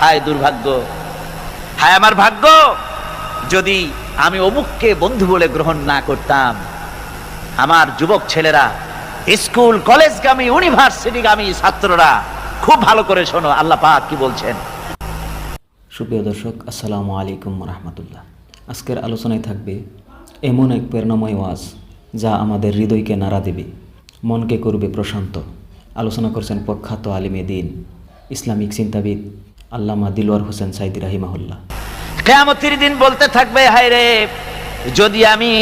হায় দুর্ভাগ্য, হায় আমার ভাগ্য, যদি আমি অমুককে বন্ধু বলে গ্রহণ না করতাম। আমার যুবক ছেলেরা, স্কুল কলেজগামী ইউনিভার্সিটিগামী ছাত্ররা খুব ভালো করে শোনো আল্লাহ পাক কি বলছেন। সুপ্রিয় দর্শক, আসসালামু আলাইকুম রহমতুল্লাহ। আজকের আলোচনায় থাকবে এমন এক প্রেরণাময় ওয়াজ যা আমাদের হৃদয়কে নাড়া দেবে, মনকে করবে প্রশান্ত। আলোচনা করছেন প্রখ্যাত আলিমে দিন, ইসলামিক চিন্তাবিদ আল্লামা দিলওয়ার হোসেন সাইদি রাহিমাহুল্লাহ। কিয়ামতের দিন বলতে থাকবে, হায় রে, যদি আমি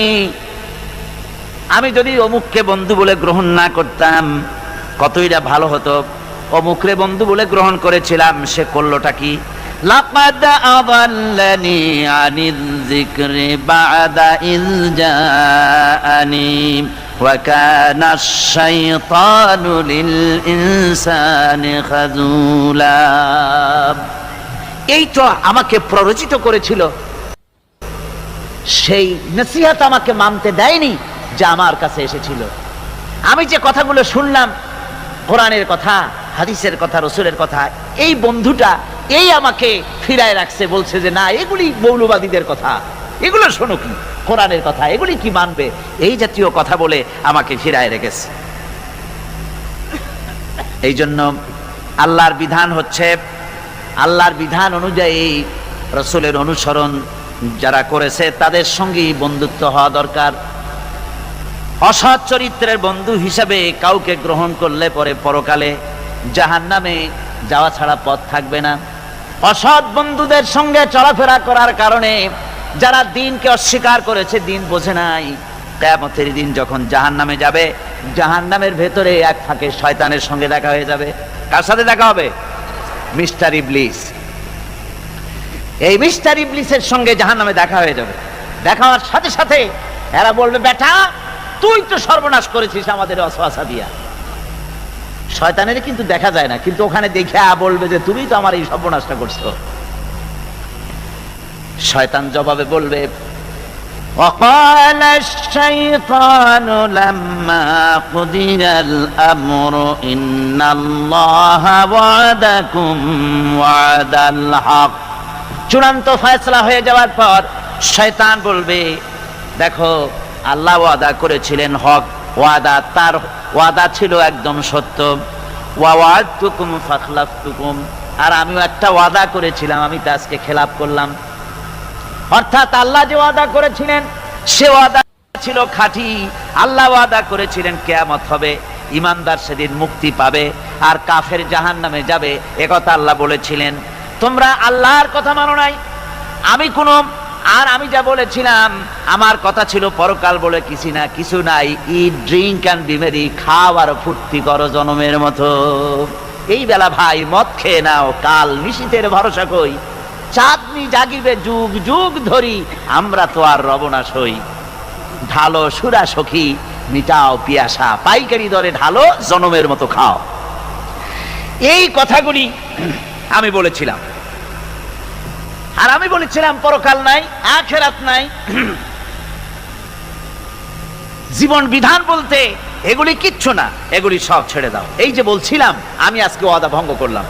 যদি অমুককে বন্ধু বলে গ্রহণ না করতাম কতইটা ভালো হতো। অমুকরে বন্ধু বলে গ্রহণ করেছিলাম, সে করলোটা কি? লাকাদ আযাল্লানি আনিয যিকরি বা'দা ইয জাআনি ওয়া কানা আশ-শাইতানু লিল ইনসানি খাযুলা। এই তো আমাকে প্ররোচিত করেছিল, সেই নসিহত আমাকে মানতে দেয়নি যা আমার কাছে এসেছিল। আমি যে কথাগুলো শুনলাম, কোরআনের কথা, হাদিসের কথা, রাসূলের কথা, এই বন্ধুটা এই আমাকে ফিরায় রাখছে, বলছে যে না, এগুলি মৌলবাদীদের কথা, এগুলো শোনো কি, কোরআনের কথা, এগুলি কি মানবে, এই জাতীয় কথা বলে আমাকে ফিরায় রেখেছে। এই জন্য আল্লাহর বিধান হচ্ছে, আল্লাহর বিধান অনুযায়ী রাসূলের অনুসরণ যারা করেছে তাদের সঙ্গেই বন্ধুত্ব হওয়া দরকার। অসৎ চরিত্রের বন্ধু হিসাবে কাউকে গ্রহণ করলে পরে পরকালে জাহান্নামে যাওয়া ছাড়া পথ থাকবে না। অসৎ বন্ধুদের সঙ্গে চলাফেরা করার কারণে যারা দ্বীনকে অস্বীকার করেছে, দ্বীন বোঝে নাই, কিয়ামতের দিন যখন জাহান্নামে যাবে, জাহান্নামের ভেতরে এক ফাঁকে শয়তানের সঙ্গে দেখা হয়ে যাবে। কার সাথে দেখা হবে? মিস্টার ইবলিস। এই মিস্টার ইবলিসের সঙ্গে জাহান্নামে দেখা হয়ে যাবে। দেখা হওয়ার সাথে সাথে এরা বলবে, বেটা তুই তো সর্বনাশ করেছিস আমাদের ওয়াসওয়াসা দিয়া। শয়তানের কিন্তু দেখা যায় না, কিন্তু ওখানে দেখে বলবে যে তুমি তো আমার এই সর্বনাশটা করছো। শয়তান জবাবে বলবে, وقال الشيطان لما قضي الأمر إن الله وعدكم وعد الحق। চূড়ান্ত ফয়সালা হয়ে যাওয়ার পর শয়তান বলবে, দেখো আল্লাহ ওয়াদা করেছিলেন হক ওয়াদা, তার ওয়াদা ছিল একদম সত্য। ওয়া ওয়া'আদতুকুম ফাখলাফতুকুম, আর আমিও একটা ওয়াদা করেছিলাম, আমি তা আজকে খেলাপ করলাম। অর্থাৎ আল্লাহ যে ওয়াদা করেছিলেন সে ওয়াদা ছিল খাঁটি। আল্লাহ ওয়াদা করেছিলেন কিয়ামত হবে, ঈমানদার সেদিন মুক্তি পাবে, আর কাফের জাহান্নামে যাবে, একথা আল্লাহ বলেছিলেন। তোমরা আল্লাহর কথা মানো নাই, আমি যা বলেছিলাম, আমার কথা ছিল পরকাল বলে কিছু নাই। ইট, ড্রিঙ্ক অ্যান্ড বি মেরি, খাও আর ফুর্তি করো জনমের মতো। এই বেলা ভাই মদ খেয়ে নাও, কাল নিশীথের ভরসা কই, চাঁদনি জাগিবে যুগ যুগ ধরি, আমরা তো আর রব না সই। ঢালো সুরা সখী, মিটাও পিয়াসা, পাইকারি দরে ঢালো, জনমের মতো খাও। এই কথাগুলি আমি বলেছিলাম। আর আমি বলেছিলাম পরকাল নাই, আখিরাত নাই, জীবন বিধান বলতে এগুলি কিচ্ছু না, এগুলি সব ছেড়ে দাও। এই যে বলছিলাম, আমি আজকে ওয়াদা ভঙ্গ করলাম।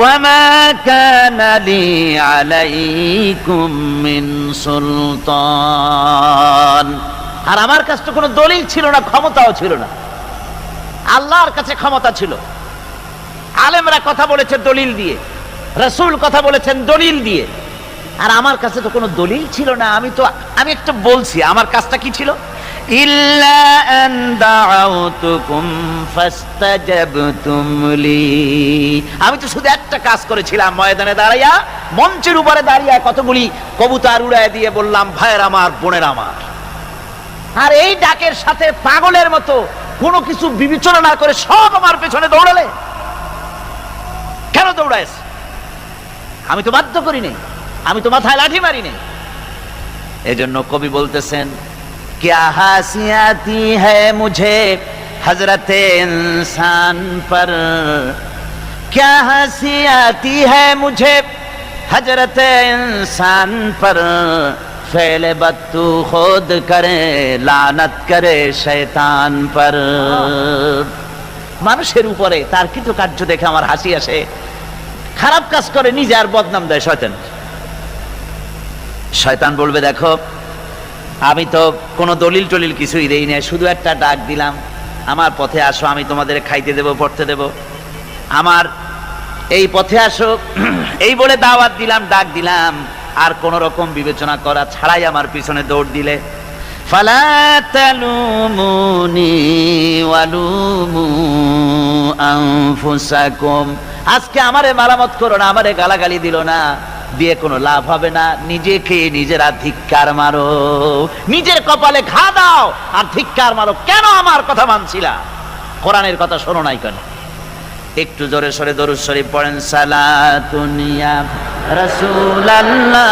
وما كان لي عليكم من سلطان, আর আমার কাছে তো কোনো দলিল ছিল না, ক্ষমতাও ছিল না। আল্লাহর কাছে ক্ষমতা ছিল। আলেমরা কথা বলেছে দলিল দিয়ে, রাসূল কথা বলেছেন দলিল দিয়ে, আর আমার কাছে তো কোনো দলিল ছিল না। আমি একটা বলছি, আমার কাজটা কি ছিল? ইল্লা আন দাআউতুকুম ফাস্তাজাবতুম লি, আমি তো শুধু একটা কাজ করেছিলাম, ময়দানে দাঁড়াইয়া, মঞ্চের উপরে দাঁড়িয়ে কতগুলি কবুতর উড়ায় দিয়ে বললাম, ভাইয়ের আমার, বোনের আমার। আর এই ডাকের সাথে পাগলের মতো কোনো কিছু বিবেচনা না করে সব আমার পেছনে দৌড়ালে। কেন দৌড়াইছ? আমি তো বাধ্য করি নাই, আমি তো মাথায় লাঠি মারি নাই। এজন্য কবি বলতেছেন, क्या हासियाती है मुझे हजरत इंसान पर, क्या हंसी है मुझे हजरत इंसान पर, फेल बत्तू खुद करे लानत करे शैतान पर। মানুষের উপরে তার কৃতকার্য দেখে আমার হাসি আসে, খারাপ কাজ করে নিজে আর বদনাম দেয় শয়তান। শয়তান বলবে দেখো আমি তো কোনো দলিল টলিল কিছুই দেই না, শুধু একটা ডাক দিলাম, আমার পথে আসো, আমি তোমাদের খাইতে দেব, পড়তে দেব, আমার এই পথে আসো, এই বলে দাওয়াত দিলাম, ডাক দিলাম, আর কোন রকম বিবেচনা করা ছাড়াই আমার পিছনে দৌড় দিলে, ফালা তালুমুনি ওয়ালুমু আনফুসাকুম, আজকে আমারে মালামত করো না, আমারে গালাগালি দিল না, দিয়ে কোনো লাভ হবে না, নিজেকে নিজেরা ধিক্কার মারো, নিজের কপালে ঘা দাও আর ধিক্কার মারো। কেন আমার কথা মানছিলা? কোরআনের কথা শোনো নাই কেন? একটু জোরে সরে দরুদ শরীফ পড়েন। সালাতুন ইয়া রাসূলুল্লাহ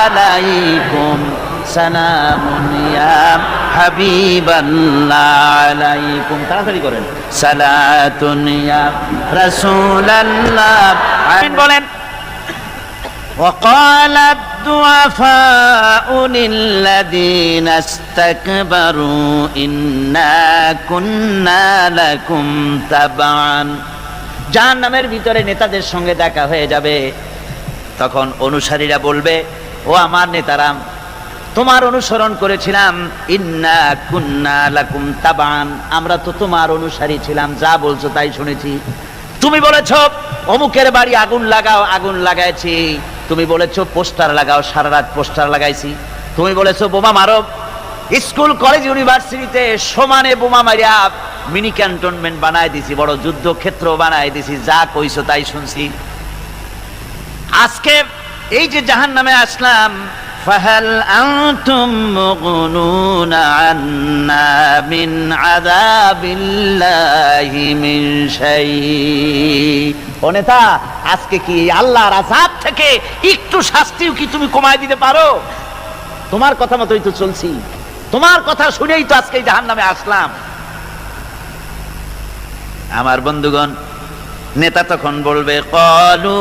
আলাইকুম, সালামুন ইয়া হাবিবাল্লাহ আলাইকুম। তাড়াতাড়ি করেন। সালাতুন ইয়া রাসূলুল্লাহ, আমিন বলেন। وقال الضعفاء للذين استكبروا إنا كنا لكم تبعا, জাহান্নামের ভিতরে নেতাদের সঙ্গে দেখা হয়ে যাবে, তখন অনুসারীরা বলবে ও আমার নেতারা, তোমার অনুসরণ করেছিলাম, ইন্না কুন্না লাকুম তাবান, আমরা তো তোমার অনুসারী ছিলাম, যা বলছো তাই শুনেছি। তুমি বলেছো অমুকের বাড়ি আগুন লাগাও, আগুন লাগাইছি। তুমি বলেছো পোস্টার লাগাও, সারা রাত পোস্টার লাগাইছি। তুমি বলেছো বোমা মারো, স্কুল কলেজ ইউনিভার্সিটিতে সমানে বোমা মারিয়া মিনি ক্যান্টনমেন্ট বানায় দিছি, বড় যুদ্ধক্ষেত্র বানায় দিছি, যা কইছো তাই শুনছি। আজকে এই যে জাহান্নামে আসলাম, ফাহাল আনতুম মুগনুনা আন্না মিন আযাবিল্লাহি মিন শাই, ও নেতা আজকে কি আল্লাহর আযাব থেকে একটু শাস্তিও কি তুমি কমায় দিতে পারো? তোমার কথা মতোই তো চলছি, তোমার কথা শুনেই তো আজকে জাহান্নামে আসলাম। আমার বন্ধুগণ, নেতা তখন বলবে ক্বালু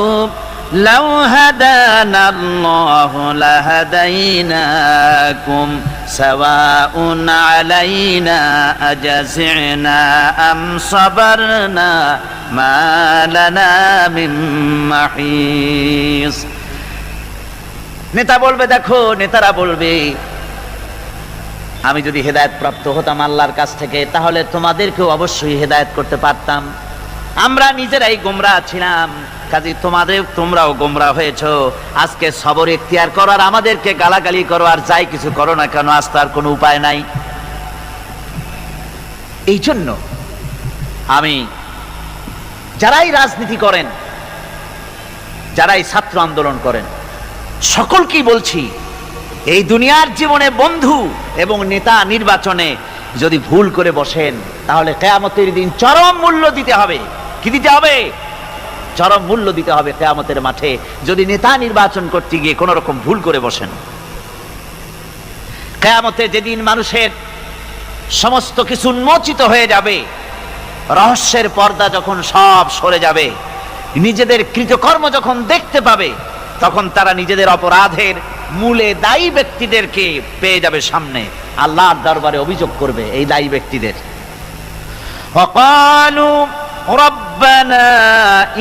লাউ হাদানাল্লাহু লাহাদাইনাকুম সাওয়াউন আলাইনা আজাযিনা আম সাবারনা মা লানা মিন মাহিস। নেতা বলবে দেখো, নেতারা বলবে আমি যদি হেদায়েত প্রাপ্ত হতাম আল্লাহর কাছ থেকে, তাহলে তোমাদেরকেও অবশ্যই হেদায়েত করতে পারতাম। আমরা নিজেরাই গোমরাহ ছিলাম, কাজে তোমরাও গোমরাহ হয়েছো। আজকে সবর ইখতিয়ার করো আর আমাদেরকে গালাগালি করো, আর যাই কিছু করো না কেন, আজ তার কোনো উপায় নাই। এই জন্য আমি যারাই রাজনীতি করেন, যারাই ছাত্র আন্দোলন করেন, সকলকেই বলছি, এই দুনিয়ার জীবনে বন্ধু এবং নেতা নির্বাচনে যদি ভুল করে বসেন, তাহলে কিয়ামতের দিন চরম মূল্য দিতে হবে। কি দিতে হবে? চরম মূল্য দিতে হবে কিয়ামতের মাঠে, যদি নেতা নির্বাচন করতে গিয়ে কোন রকম ভুল করে বসেন। কিয়ামতে যেদিন মানুষের সমস্ত কিছু উন্মোচিত হয়ে যাবে, রহস্যের পর্দা যখন সব সরে যাবে, নিজেদের কৃতকর্ম যখন দেখতে পাবে, তখন তারা নিজেদের অপরাধের মূলে দায়ী ব্যক্তিদেরকে পেয়ে যাবে সামনে, আল্লাহর দরবারে অভিযোগ করবে এই দায়ী ব্যক্তিদের। ওয়াকালু রব্বানা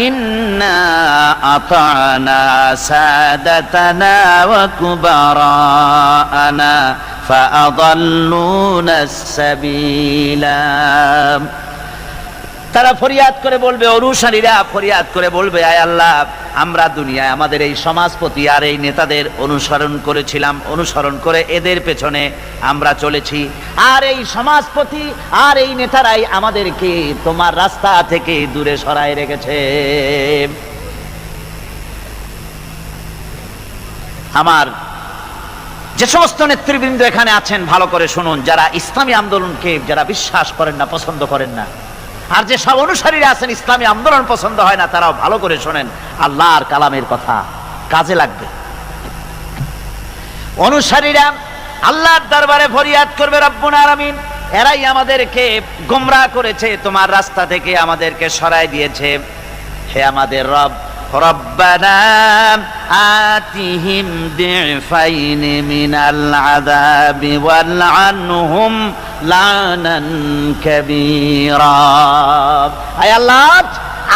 ইন্না আতানা সাদাতানা ওয়া কুবারানা ফাআদাল্লুনাস সাবিলা। তারা ফরিয়াদ করে বলবে, অনুসারীরা ফরিয়াদ করে বলবে, আয় আল্লাহ, আমরা দুনিয়ায় আমাদের এই সমাজপতি আর এই নেতাদের অনুসরণ করেছিলাম, অনুসরণ করে এদের পেছনে আমরা চলেছি, আর এই সমাজপতি আর এই নেতারাই আমাদেরকে তোমার রাস্তা থেকে দূরে সরায় রেখেছে। আমার যে সমস্ত নেতৃবৃন্দ এখানে আছেন, ভালো করে শুনুন, যারা ইসলামী আন্দোলনকে যারা বিশ্বাস করেন না, পছন্দ করেন না, আর যে সব অনুসারীরা আছেন ইসলামী আন্দোলন পছন্দ হয় না, তারাও ভালো করে শোনেন, আল্লাহর কালামের কথা কাজে লাগবে। অনুসারীরা আল্লাহর দরবারে ফরিয়াদ করবে, রব্বুল আলামিন, এরাই আমাদেরকে গোমরাহ করেছে, তোমার রাস্তা থেকে আমাদেরকে সরায় দিয়েছে। হে আমাদের রব, রব্বানা আতিহিম দিফাইন মিনাল আযাবি ওয়ালআনহুম লানান কাবীরা। আয় আল্লাহ,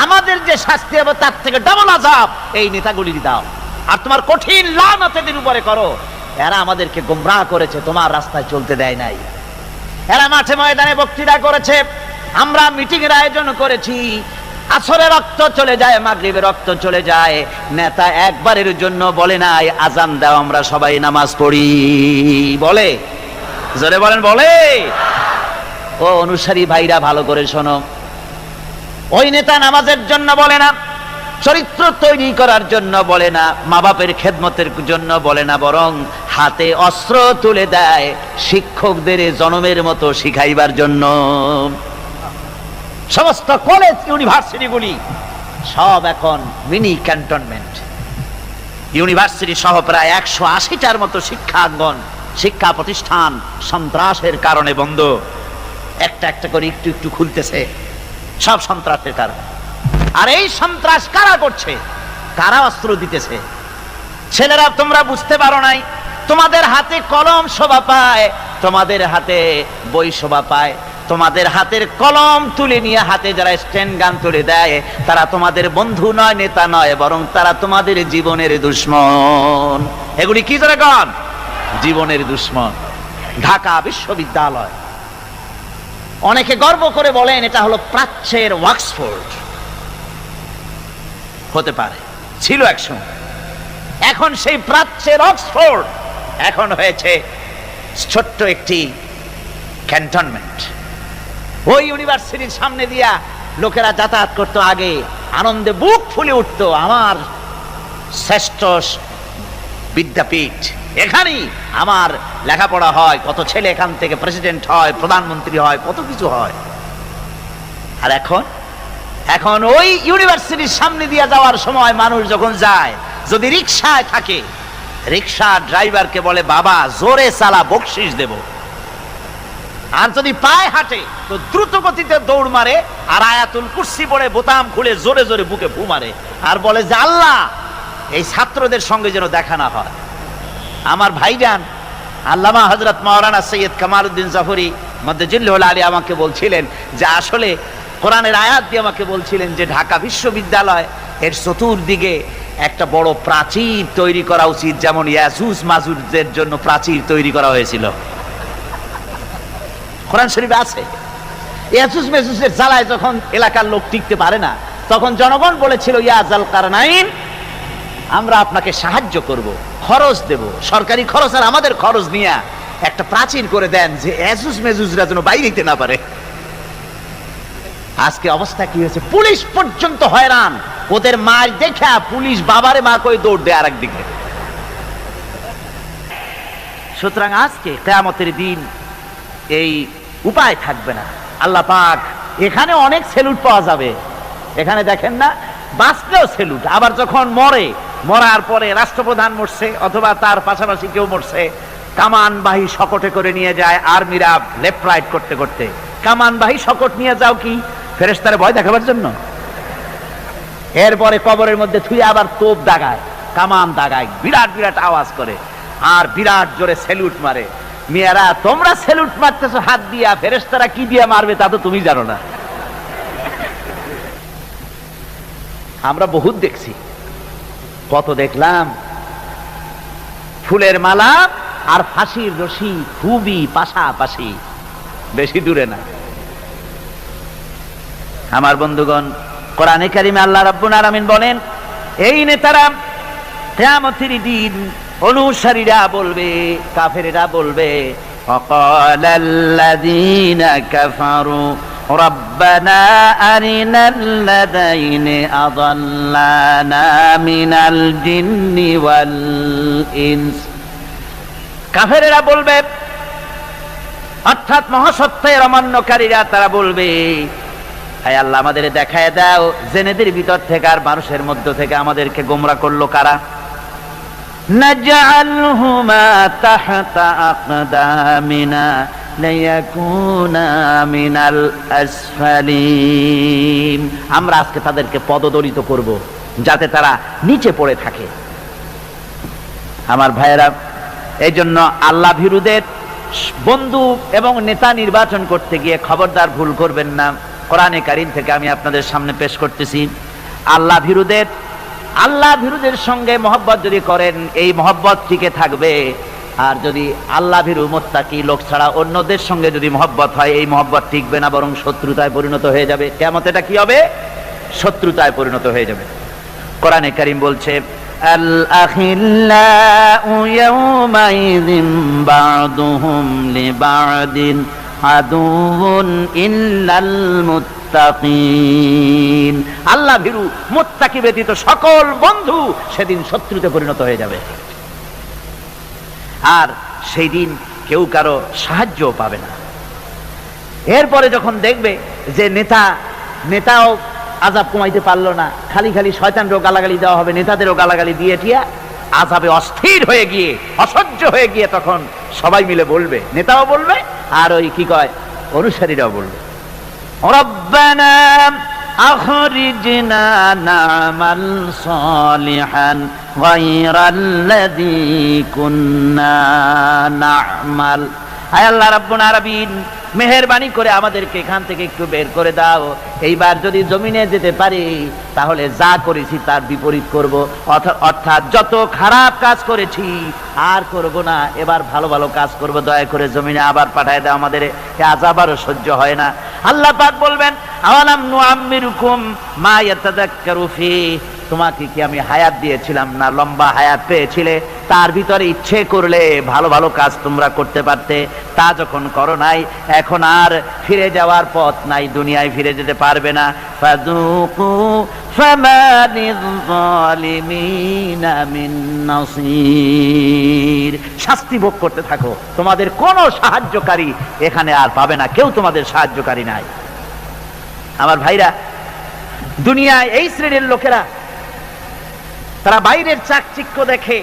আমাদের তাদের যে শাস্তি হবে তার থেকে ডাবল আযাব এই নেতাগুলির দাও, আর তোমার কঠিন লানত এদের উপরে করো। এরা আমাদেরকে গোমরাহ করেছে, তোমার রাস্তায় চলতে দেয় নাই। এরা মাঠে ময়দানে বক্তৃতা করেছে, আমরা মিটিং এর আয়োজন করেছি, আসরে রক্ত চলে যায়, মাগরিবে রক্ত চলে যায়, নেতা একবারের জন্য বলে নাই আজান দাও আমরা সবাই নামাজ পড়ি, বলে? জোরে বলেন, বলে? ও অনুসারী ভাইরা ভালো করে শোনো, ওই নেতা নামাজের জন্য বলে না, চরিত্র তৈরি করার জন্য বলে না, মা বাপের খেদমতের জন্য বলে না, বরং হাতে অস্ত্র তুলে দেয় শিক্ষকদের জনমের মতো শিখাইবার জন্য। সমস্ত কলেজ ইউনিভার্সিটিগুলি সব এখন মিনি ক্যান্টনমেন্ট। ইউনিভার্সিটি সহ প্রায় 180টার মতো শিক্ষাঙ্গন, শিক্ষা প্রতিষ্ঠান সন্ত্রাসের কারণে বন্ধ। একটা একটা করে একটু একটু খুলতেছে, সব সন্ত্রাসের কারণে। আর এই সন্ত্রাস কারা করছে? কারা অস্ত্র দিতেছে? ছেলেরা, তোমরা বুঝতে পারো নাই, তোমাদের হাতে কলম শোভা পায়, তোমাদের হাতে বই শোভা পায়, তোমাদের হাতের কলম তুলে নিয়ে হাতে যারা স্ট্যান্ড গান তুলে দেয় তারা তোমাদের বন্ধু নয়, নেতা নয়, বরং তারা তোমাদের জীবনের দুশ্মন। এগুলি কি জোরে গান? জীবনের দুশ্মন। ঢাকা বিশ্ববিদ্যালয়, অনেকে গর্ব করে বলেন এটা হলো প্রাচ্যের অক্সফোর্ড। হতে পারে, ছিল একসময়। এখন সেই প্রাচ্যের অক্সফোর্ড এখন হয়েছে ছোট্ট একটি ক্যান্টনমেন্ট। ওই ইউনিভার্সিটির সামনে দিয়া লোকেরা যাতায়াত করতো, আগে আনন্দে বুক ফুলে উঠতো, আমার শ্রেষ্ঠ বিদ্যাপীঠ, এখানেই আমার লেখাপড়া হয়, কত ছেলে এখান থেকে প্রেসিডেন্ট হয়, প্রধানমন্ত্রী হয়, কত কিছু হয়। আর এখন ওই ইউনিভার্সিটির সামনে দিয়ে যাওয়ার সময় মানুষ যখন যায়, যদি রিকশায় থাকে, রিকশা ড্রাইভারকে বলে বাবা জোরে চালা, বকশিস দেব। আর যদি পায়ে হাঁটে তো দ্রুত গতিতে দৌড় মারে, আর আয়াতুল কুরসি পড়ে বোতাম খুলে জোরে জোরে বুকে ফু মারে, আর বলে যে আল্লাহ এই ছাত্রদের সঙ্গে যেন দেখা না হয়। আমার ভাইজান আল্লামা হযরত মাওলানা সৈয়দ কামালউদ্দিন জাফরি মাদ্দাজিল্লাহুল আলী আমাকে বলছিলেন যে আসলে কোরআনের আয়াত দিয়ে আমাকে বলছিলেন যে ঢাকা বিশ্ববিদ্যালয় এর চতুর্দিকে একটা বড় প্রাচীর তৈরি করা উচিত, যেমন ইয়াজুজ মাজুজের জন্য প্রাচীর তৈরি করা হয়েছিল। কোরআন শরীফে আছে। ইয়াজুজ মাজুজের জ্বালায় যখন এলাকার লোক টিকতে পারে না, তখন জনগণ বলেছিল ইয়া যাল কারনাইন, আমরা আপনাকে সাহায্য করব, খরচ দেব, সরকারি খরচ আর আমাদের খরচ নিয়ে একটা প্রাচীর করে দেন যে ইয়াজুজ মাজুজরা যেন বাইরে যেতে না পারে। আজকে অবস্থা কি হয়েছে? পুলিশ পর্যন্ত হয়রান, ওদের মার দেখা পুলিশ বাবারে মা কই দৌড় দেয় আরেক দিকে। সুতরাং আজকে কিয়ামতের দিন এই উপায় থাকবে না। আল্লাহ পাক এখানে অনেক সেলুট পাওয়া যাবে, এখানে দেখেন না, বাঁচলেও সেলুট, আবার যখন মরার পরে রাষ্ট্রপ্রধান মরছে অথবা তার পাশাপাশি কেউ মরছে, কামানবাহী শকটে করে নিয়ে যায় আর্মিরা লেফট রাইট করতে করতে। কামানবাহী শকট নিয়ে যাও কি ফেরেশতারে ভয় দেখাবার জন্য? এরপরে কবরের মধ্যে থুয়ে আবার তোপ দাগায়, কামান দাগায়, বিরাট বিরাট আওয়াজ করে, আর বিরাট জোরে সেলুট মারে। মেয়েরা, তোমরা সেলুট মারতেছো হাত দিয়া, ফেরেশতারা কি দিয়া মারবে তা তো তুমি জানো না। আমরা বহুত দেখছি, কত দেখলাম। ফুলের মালা আর ফাঁসির রশি খুবই পাশাপাশি, বেশি দূরে না। আমার বন্ধুগণ, কোরআনে কারিমে আল্লাহ রাব্বুল আলামিন বলেন, এই নেতারা কিয়ামতের দিন অনুসারীরা বলবে, কাফেরেরা বলবে, ওয়াকালাল্লাযীনা কাফারু রাব্বানা আরিনাল্লাযাইনি আযাল্লানা মিনাল জিন্নি ওয়াল ইনস। কাফেরেরা বলবে, অর্থাৎ মহাসত্যের অমান্যকারীরা, তারা বলবে, হে আল্লাহ আমাদের দেখায় দাও জেনেদের ভিতর থেকে আর মানুষের মধ্য থেকে আমাদেরকে গোমরা করলো কারা। নাজআলহুমা তাহতা আকদামিনা লিয়াকুনা মিনাল আসফালিন। আমরা আজকে তাদেরকে পদদলিত করব যাতে তারা নিচে পড়ে থাকে। আমার ভাইয়েরা, এই জন্য আল্লাহ ভীরুদের বন্ধু এবং নেতা নির্বাচন করতে গিয়ে খবরদার ভুল করবেন না। কোরআনে কারীম থেকে আমি আপনাদের সামনে পেশ করতেছি, আল্লাহ ভীরুদের সঙ্গে মহব্বত যদি করেন, এই মহব্বত টিকে থাকবে। আর যদি আল্লাহ ভীরু মুত্তাকি লোক ছাড়া অন্যদের সঙ্গে যদি মহব্বত হয়, এই মহব্বত টিকবে না, বরং শত্রুতায় পরিণত হয়ে যাবে। কিয়ামতে এটা কি হবে? শত্রুতায় পরিণত হয়ে যাবে। কোরআনে কারীম বলছে, আল আখিল্লাউ ইয়াওমাইযিন বা'দুহুম লিবা'দিন আদুউন ইল্লাল মুত্তাকিন। আল্লাহ ভীরু মুত্তাকি ব্যতীত সকল বন্ধু সেদিন শত্রুতে পরিণত হয়ে যাবে। আর সেই দিন কেউ কারো সাহায্যও পাবে না। এরপরে যখন দেখবে যে নেতাও আযাব কমাইতে পারলো না, খালি শয়তানকেও গালাগালি দেওয়া হবে, নেতাদেরও গালাগালি দিয়ে টিয়া আযাবে অস্থির হয়ে গিয়ে, অসহ্য হয়ে গিয়ে তখন সবাই মিলে বলবে, নেতাও বলবে আর ওই কি কয় অনুসারীরাও বলবে, রব্বানা আখরিজনা না'মাল সালিহান গায়রাল্লাযী কুন্না না'মাল। হায় আল্লাহ রাব্বুল আলামিন, মেহেরবানি করে আমাদেরকে এখান থেকে একটু বের করে দাও। এইবার যদি জমিনে যেতে পারি তাহলে যা করেছি তার বিপরীত করব, অর্থাৎ যত খারাপ কাজ করেছি আর করব না, এবার ভালো ভালো কাজ করব। দয়া করে জমিনে আবার পাঠায় দাও, আমাদের আযাব আরো সহ্য হয় না। আল্লাহ পাক বলবেন, আওয়ালাম নুআম্মিরুকুম মা ইয়াতাযাক্কারু ফি, তোমাকে কি আমি হায়াত দিয়েছিলাম না, লম্বা হায়াত পেয়েছিলে, তার ভিতরে ইচ্ছে করলে ভালো ভালো কাজ তোমরা করতে পারতে। তা যখন করো নাই, এখন আর ফিরে যাওয়ার পথ নাই, দুনিয়ায় ফিরে যেতে পারবে না। ফাযুকু ফামা লিয-যালিমিনা মিন নাসীর, শাস্তি ভোগ করতে থাকো, তোমাদের কোনো সাহায্যকারী এখানে আর পাবে না, কেউ তোমাদের সাহায্যকারী নাই। আমার ভাইরা, দুনিয়ায় এই শ্রেণীর লোকেরা তারা বাইরের চাকচিক্য দেখে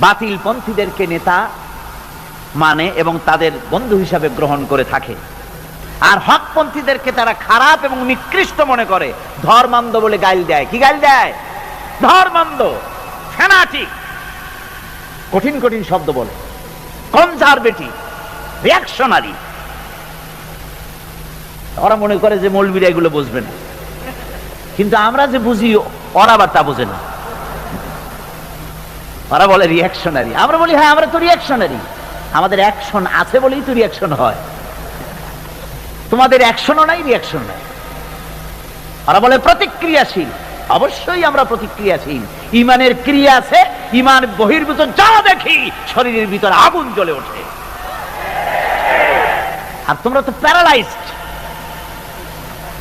বাতিল পন্থীদেরকে নেতা মানে এবং তাদের বন্ধু হিসাবে গ্রহণ করে থাকে, আর হকপন্থীদেরকে তারা খারাপ এবং নিকৃষ্ট মনে করে, ধর্মান্ধ বলে গাইল দেয়। কি গাইল দেয়? ধর্মান্ধ, ফ্যানাটিক, কঠিন কঠিন শব্দ বলে, কনজারভেটিভ, রিঅ্যাকশনারি। ওরা মনে করে যে মৌলবীরা এগুলো বুঝবে না, কিন্তু আমরা যে বুঝি ওরা আবার তা বোঝে না। ওরা বলে রিঅ্যাকশনারি, আমরা বলি হ্যাঁ আমরা তো রিঅ্যাকশনারি, আমাদের অ্যাকশন আছে বলেই তো রিঅ্যাকশন হয়, তোমাদের অ্যাকশনও নাই, রিঅ্যাকশন নাই। ওরা বলে প্রতিক্রিয়াশীল, অবশ্যই আমরা প্রতিক্রিয়াশীল, ইমানের ক্রিয়া আছে, ইমান বহির্ভূত যা দেখি শরীরের ভিতর আগুন জ্বলে ওঠে। আর তোমরা তো প্যারালাইজড,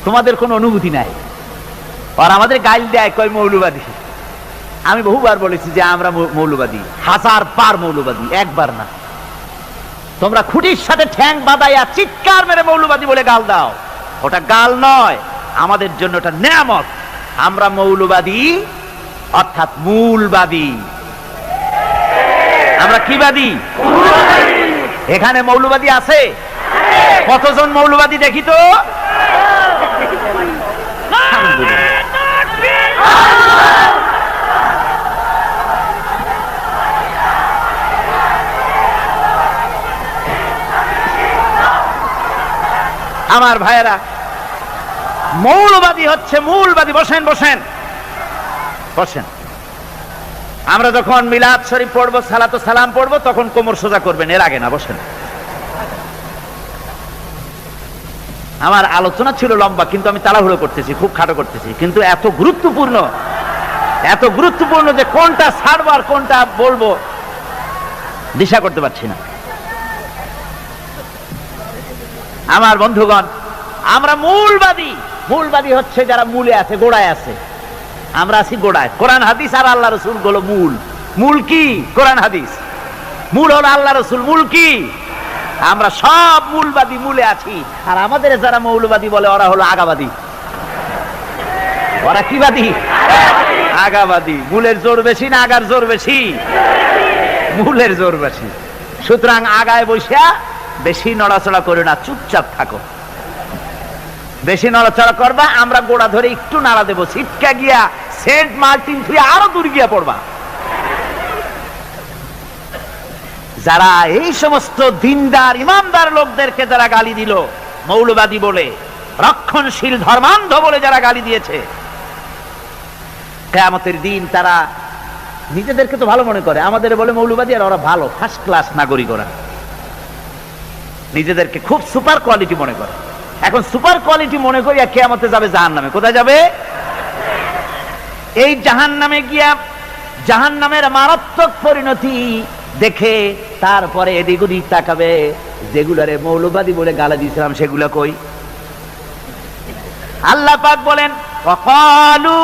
তোমাদের কোনো অনুভূতি নাই। আর আমাদের গাইল দেয় কয় মৌলবাদী। আমি বহুবার বলেছি যে আমরা মৌলবাদী, 1000 বার মৌলবাদী, একবার না। তোমরা খুঁটির সাথে ঠ্যাং বাঁধাইয়া চিৎকার মেরে মৌলবাদী বলে গাল দাও, ওটা গাল নয়, আমাদের জন্য ওটা নেয়ামত। আমরা মৌলবাদী অর্থাৎ মূলবাদী। আমরা কি বাদী? এখানে মৌলবাদী আছে? কতজন মৌলবাদী দেখি তো? আমার ভাইয়েরা, মৌলবাদী হচ্ছে মূলবাদী। বসেন বসেন বসেন। আমরা যখন মিলাদ শরীফ পড়বো, সালাতু সালাম পড়বো, তখন কোমর সোজা করবেন, এর আগে না। বসেন। আমার আলোচনা ছিল লম্বা, কিন্তু আমি তাড়াহুড়ো করতেছি, খুব খাটো করতেছি, কিন্তু এত গুরুত্বপূর্ণ যে কোনটা ছাড়বো আর কোনটা বলবো দিশা করতে পারছি না। আমার বন্ধুগণ, আমরা মূলবাদী হচ্ছে যারা মূলে আছে, গোড়ায় আছে। আমরা আছি গোড়ায়। কোরআন হাদিস আর আল্লাহ রসুল হলো মূল কি? কোরআন হাদিস। মূল হলো আল্লাহ রসুল। মূল কি? আমরা সব মূলবাদী, মূলে আছি। আর আমাদের যারা মৌলবাদী বলে ওরা হলো আগাবাদী। ওরা কি বাদী? আগাবাদী। মূলের জোর বেশি না আগার জোর বেশি? মূলের জোর বেশি। সুতরাং আগায় বসিয়া বেশি নড়াচড়া করো না, চুপচাপ থাকো। বেশি নড়াচড়া করবা, আমরা গোড়া ধরে একটু নাড়া দেবো, ছিটকা গিয়া সেন্ট মার্টিন থেকে আরো দূর গিয়া পড়বা। যারা এই সমস্ত দিনদার ইমানদার লোকদেরকে যারা গালি দিল মৌলবাদী বলে, রক্ষণশীল ধর্মান্ধ বলে যারা গালি দিয়েছে, কিয়ামতের দিন তারা নিজেদেরকে তো ভালো মনে করে, আমাদের বলে মৌলবাদী, আর ওরা ভালো ফার্স্ট ক্লাস নাগরিক, ওরা নিজেদেরকে খুব সুপার কোয়ালিটি মনে করে। এখন সুপার কোয়ালিটি মনে করিয়া কিয়ামতে যাবে জাহান্নামে। কোথায় যাবে? এই জাহান্নামে গিয়া জাহান্নামের মারাত্মক পরিণতি দেখে তারপরে এদিক ওদিক তাকাবে, যেগুলারে মৌলবাদী বলে গালা দিয়েছিলাম সেগুলা কই? আল্লাহ পাক বলেন, ওয়াকালু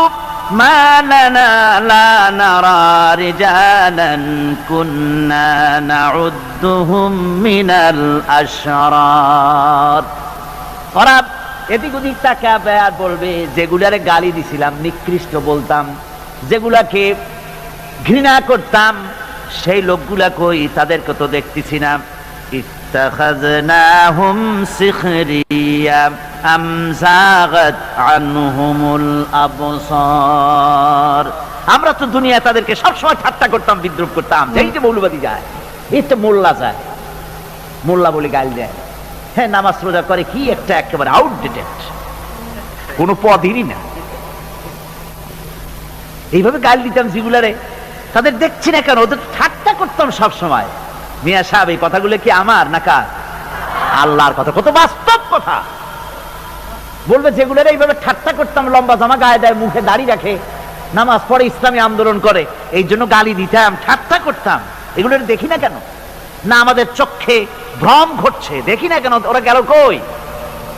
মা লানা লা নারা রিজালান কুন্না নাউদ্দুহুম মিনাল আশরার। ওরা এদিক ওদিক তাকাবে আর বলবে, যেগুলারে গালি দিছিলাম, নিকৃষ্ট বলতাম, যেগুলাকে ঘৃণা করতাম, সেই লোকগুলা কই? তাদেরকে তো দেখতেছি না। ইত্তাখাযনাহুম সিখরিয়া আম যাগাত আনহুমুল আবসার। আমরা তো দুনিয়ায় তাদেরকে সবসময় ঠাট্টা করতাম, বিদ্রুপ করতাম, এই যে মৌলবাদী যায়, এই তো মোল্লা যায়, মোল্লা বলে গাল দেয়, হ্যাঁ নামাজ রোজা করে, কি একটা একেবারে আউটডেটেড, কোনো পদেরই না। এইভাবে গাল দিতাম যেগুলারে, তাদের দেখছি না কেন? ওদের ঠাট্টা করতাম সব সময়। মিয়া সাহেব, এই কথাগুলো কি আমার না কার? আল্লাহর কথা, কত বাস্তব কথা। বলবে যেগুলারে এইভাবে ঠাট্টা করতাম, লম্বা জামা গায়ে দেয়, মুখে দাড়ি রাখে, নামাজ পড়ে, ইসলামী আন্দোলন করে, এই জন্য গালি দিতাম, ঠাট্টা করতাম, এগুলো দেখি না কেন? না আমাদের চোখে ভ্রম ঘটছে, দেখি না কেন? ওরা গেল কই?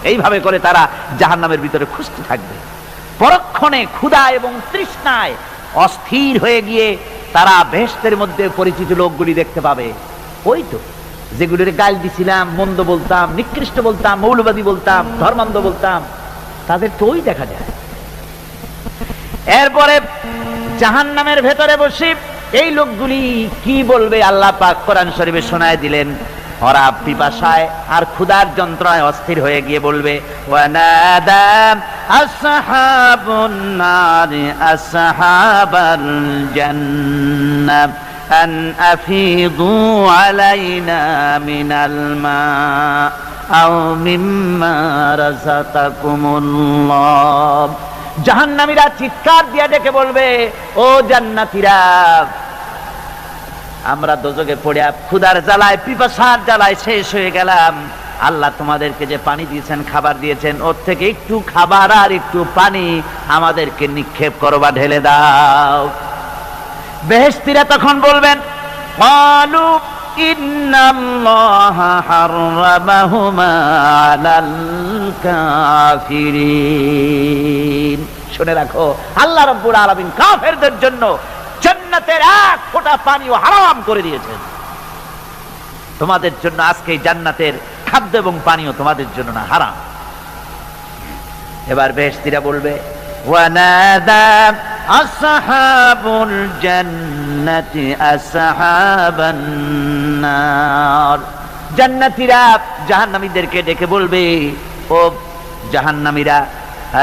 এইভাবে করে তারা জাহান্নামের ভিতরে খুঁজতে থাকবে। পরক্ষণে ক্ষুধা এবং তৃষ্ণায় অস্থির হয়ে গিয়ে তারা বেহেশতের মধ্যে পরিচিত লোকগুলি দেখতে পাবে। ওই তো যেগুলির গাল দিছিলাম, মন্দ বলতাম, নিকৃষ্ট বলতাম, মৌলবাদী বলতাম, ধর্মান্ধ বলতাম, তাদের তো ওই দেখা যায়। এরপরে জাহান্নামের ভেতরে বসে এই লোকগুলি কি বলবে? আল্লাহ পাক কোরআন শরীফে শোনায় দিলেন। ওরা পিপাসায় আর ক্ষুধার যন্ত্রণায় অস্থির হয়ে গিয়ে বলবে, ওয়ানাদা আসহাবুন নারি আসহাবাল জান্নাহ আন আফিদু আলাইনা মিনাল মা আও মিম্মা রাযাকাকুমুল্লাহ। জাহান্নামীরা চিৎকার দিয়ে ডেকে বলবে, ও জান্নাতীরা, আমরা দোজখে পড়ে ক্ষুধার জ্বালায়, পিপাসার জ্বালায় শেষ হয়ে গেলাম। আল্লাহ তোমাদেরকে যে পানি দিয়েছেন, খাবার দিয়েছেন, ওর থেকে একটু খাবার আর একটু পানি আমাদেরকে নিক্ষেপ করো বা ঢেলে দাও। বেহেশতীরা তখন বলবেন, ক্বালু ইন্নাল্লাহা হাররামাহুমা আলাল কাফিরিন। শুনে রাখো, আল্লাহ রাব্বুল আলামিন কাফেরদের জন্য জান্নাতের এক ফোঁটা পানিও হারাম করে দিয়েছেন। তোমাদের জন্য আজকে জান্নাতের খাদ্য এবং পানীয় তোমাদের জন্য না, হারাম। এবার বেহেশতীরা বলবে, ওয়ানাদা আসহাবুল জান্নাতি আসহাবান নার। জান্নাতীরা জাহান্নামীদেরকে ডেকে বলবে, ও জাহান্নামীরা,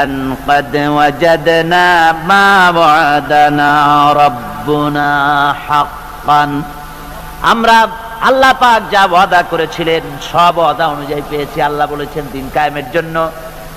আন ক্বাদ ওয়াজাদনা মা ওয়াদানা রাব্বুনা হাক্কান। আমরা আল্লাহ পাক যা ওয়াদা করেছিলেন সব ওয়াদা অনুযায়ী পেয়েছি। আল্লাহ বলেছেন দিন কায়েমের জন্য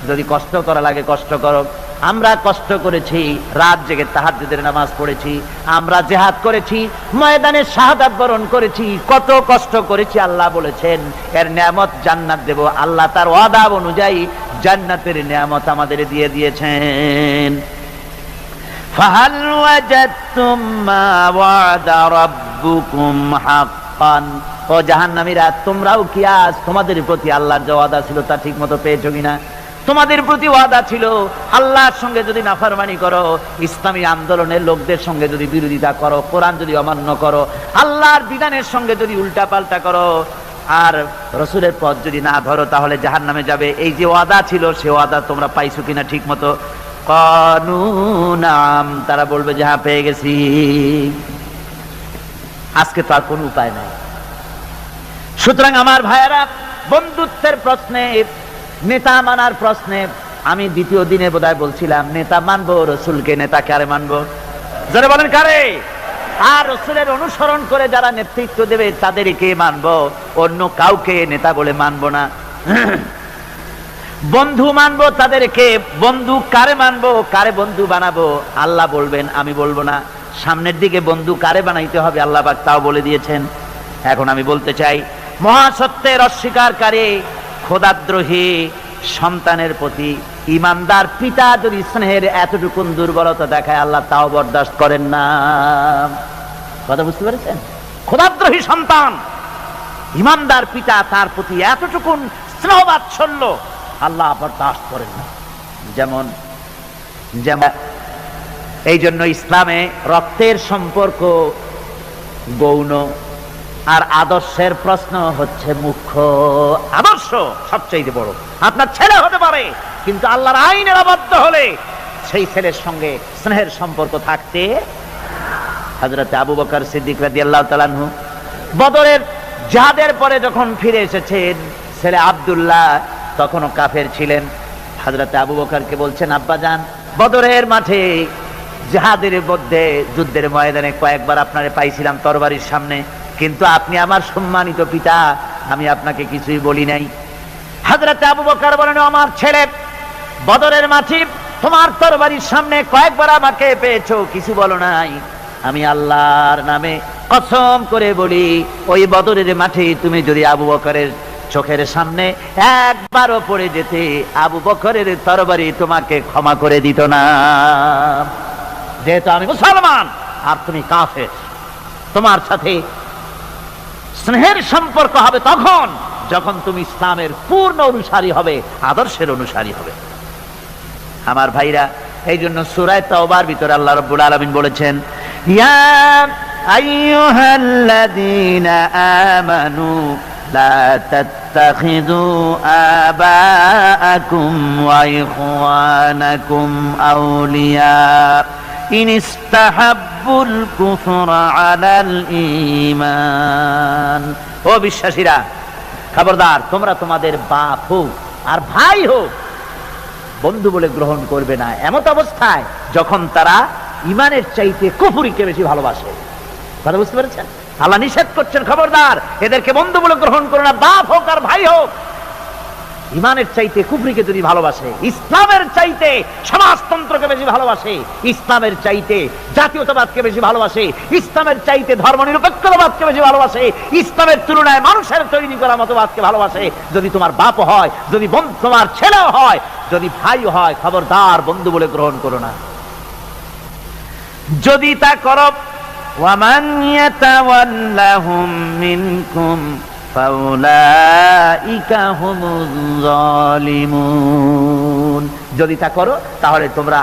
যদি কষ্ট করা লাগে কষ্ট করো। আমরা কষ্ট করেছি, রাত জেগে তাহাজ্জুদের নামাজ পড়েছি, আমরা জিহাদ করেছি, ময়দানে শাহাদাত বরণ করেছি, কত কষ্ট করেছি। আল্লাহ বলেছেন এর নিয়ামত জান্নাত দেব। আল্লাহ তার ওয়াদা অনুযায়ী জান্নাতের নিয়ামত আমাদের দিয়ে দিয়েছেন। ফাহাল ওয়াজাদতুম মা ওয়াদা রাব্বুকুম হাক্কান। ও জাহান্নামীরা, তোমরাও কি আজ তোমাদের প্রতি আল্লাহর যে ওয়াদা ছিল তা ঠিক মতো পেয়েছো কিনা? তোমাদের প্রতি ওয়াদা ছিল আল্লাহর সঙ্গে যদি নাফরমানি করো, ইসলামী আন্দোলনের লোকদের সঙ্গে যদি বিরোধিতা করো, কোরআন যদি অমান্য করো, আল্লাহর বিধানের সঙ্গে যদি উল্টা পাল্টা করো, আর রসুলের পথ যদি না ধরো, তাহলে জাহান্নামে যাবে। এই যে ওয়াদা ছিল সে ওয়াদা তোমরা পাইছো কিনা ঠিক মতো? ক্বালু নাম। তারা বলবে যে হ্যাঁ, পেয়ে গেছি। আজকে তো আর কোনো উপায় নাই। সুতরাং আমার ভাইয়েরা, বন্ধুত্বের প্রশ্নে, নেতা মানার প্রশ্নে আমি দ্বিতীয় দিনে বোধহয় বলছিলাম, নেতা মানবো রসুলকে, নেতা কারে মানবো? যারা বলেন কারে? আর রসুলের অনুসরণ করে যারা নেতৃত্ব দেবে তাদেরকে মানবো, অন্য কাউকে নেতা বলে মানবো না। বন্ধু মানবো তাদেরকে, বন্ধু কারে মানবো, কারে বন্ধু বানাবো আল্লাহ বলবেন, আমি বলবো না। সামনের দিকে বন্ধু কারে বানাইতে হবে আল্লাহ পাক তাও বলে দিয়েছেন। এখন আমি বলতে চাই, মহাসত্যের অস্বীকারী, খোদাদ্রোহী সন্তানের প্রতি ইমানদার পিতা যদি স্নেহের এতটুকুন দুর্বলতা দেখায় আল্লাহ তাও বরদাস্ত করেন না। কথা বুঝতে পেরেছেন? খোদাদ্রোহী সন্তান, ইমানদার পিতা তার প্রতি এতটুকুন স্নেহ বাৎসল্য আল্লাহ বরদাস্ত করেন না। যেমন এই জন্য ইসলামে রক্তের সম্পর্ক গৌণ, আর আদর্শের প্রশ্ন হচ্ছে মুখ্য। আদর্শ সবচেয়ে বড়। আপনার ছেলে হতে পারে, কিন্তু আল্লাহর আইনের আবদ্ধ হলে সেই ছেলের সঙ্গে স্নেহের সম্পর্ক থাকতে। হযরত আবু বকর সিদ্দিক রাদিয়াল্লাহু তাআলা আনহু বদরের জিহাদের পরে যখন ফিরে এসেছেন, ছেলে আব্দুল্লাহ তখনও কাফের ছিলেন। হযরত আবু বকরকে বলছেন, আব্বাজান, বদরের মাঠে জিহাদের মধ্যে যুদ্ধের ময়দানে কয়েকবার আপনারে পাইছিলাম তরবারির সামনে, কিন্তু আপনি আমার সম্মানিত পিতা, আমি আপনাকে কিছুই বলি নাই। হযরত আবু বকর বলেন, আমার ছেলে, বদরের মাঠে তোমার তরবারির সামনে কয়েকবার আমাকে পেয়েছো, কিছু বলো নাই। আমি আল্লাহর নামে কসম করে বলি, ওই বদরের মাঠে তুমি যদি আবু বকরের চোখের সামনে একবারও পড়ে যেতে, আবু বকরের তরবারি তোমাকে ক্ষমা করে দিত না। যেহেতু আমি মুসলমান আর তুমি কাফের, তোমার সাথে স্নেহের সম্পর্ক হবে তখন যখন তুমি ইসলামের পূর্ণ অনুসারী হবে, আদর্শের অনুসারী হবে। আমার ভাইরা, এই জন্য সূরা তাওবার ভিতরে আল্লাহ রাব্বুল আলামিন বলেছেন, ইয়া আইয়ুহাল্লাযীনা আমানু লা তাত্তাখিযু আবাআকুম ওয়া ইখওয়ানাকুম আউলিয়া ইন ইস্তাহাব্বুল কুফরা আলাল ঈমান। ও বিশ্বাসীরা, খবরদার, তোমরা তোমাদের বাপ হোক আর ভাই হোক বন্ধু বলে গ্রহণ করবে না এমত অবস্থায় যখন তারা ইমানের চাইতে কুফরিকে বেশি ভালোবাসে। কথা বুঝতে পেরেছেন? আল্লাহ নিষেধ করছেন, খবরদার, এদেরকে বন্ধু বলে গ্রহণ করো না, বাপ হোক আর ভাই হোক। ইমানের চাইতে কুফরিকে যদি ভালোবাসে, ইসলামের চাইতে সমাজতন্ত্রকে বেশি ভালোবাসে, ইসলামের চাইতে জাতীয়তাবাদকে বেশি ভালোবাসে, ইসলামের চাইতে ধর্মনিরপেক্ষতাবাদকে বেশি ভালোবাসে, ইসলামের তুলনায় মানুষের তৈরি করা মতবাদকে ভালোবাসে, যদি তোমার বাপ হয়, যদি তোমার ছেলেও হয়, যদি ভাই হয়, খবরদার বন্ধু বলে গ্রহণ করো না। যদি তা করো, ওয়ামান ইয়াতাওয়াল্লাহুম মিনকুম ফাউলাইকা হুমুজ জালিমুন। যদি তা করো তাহলে তোমরা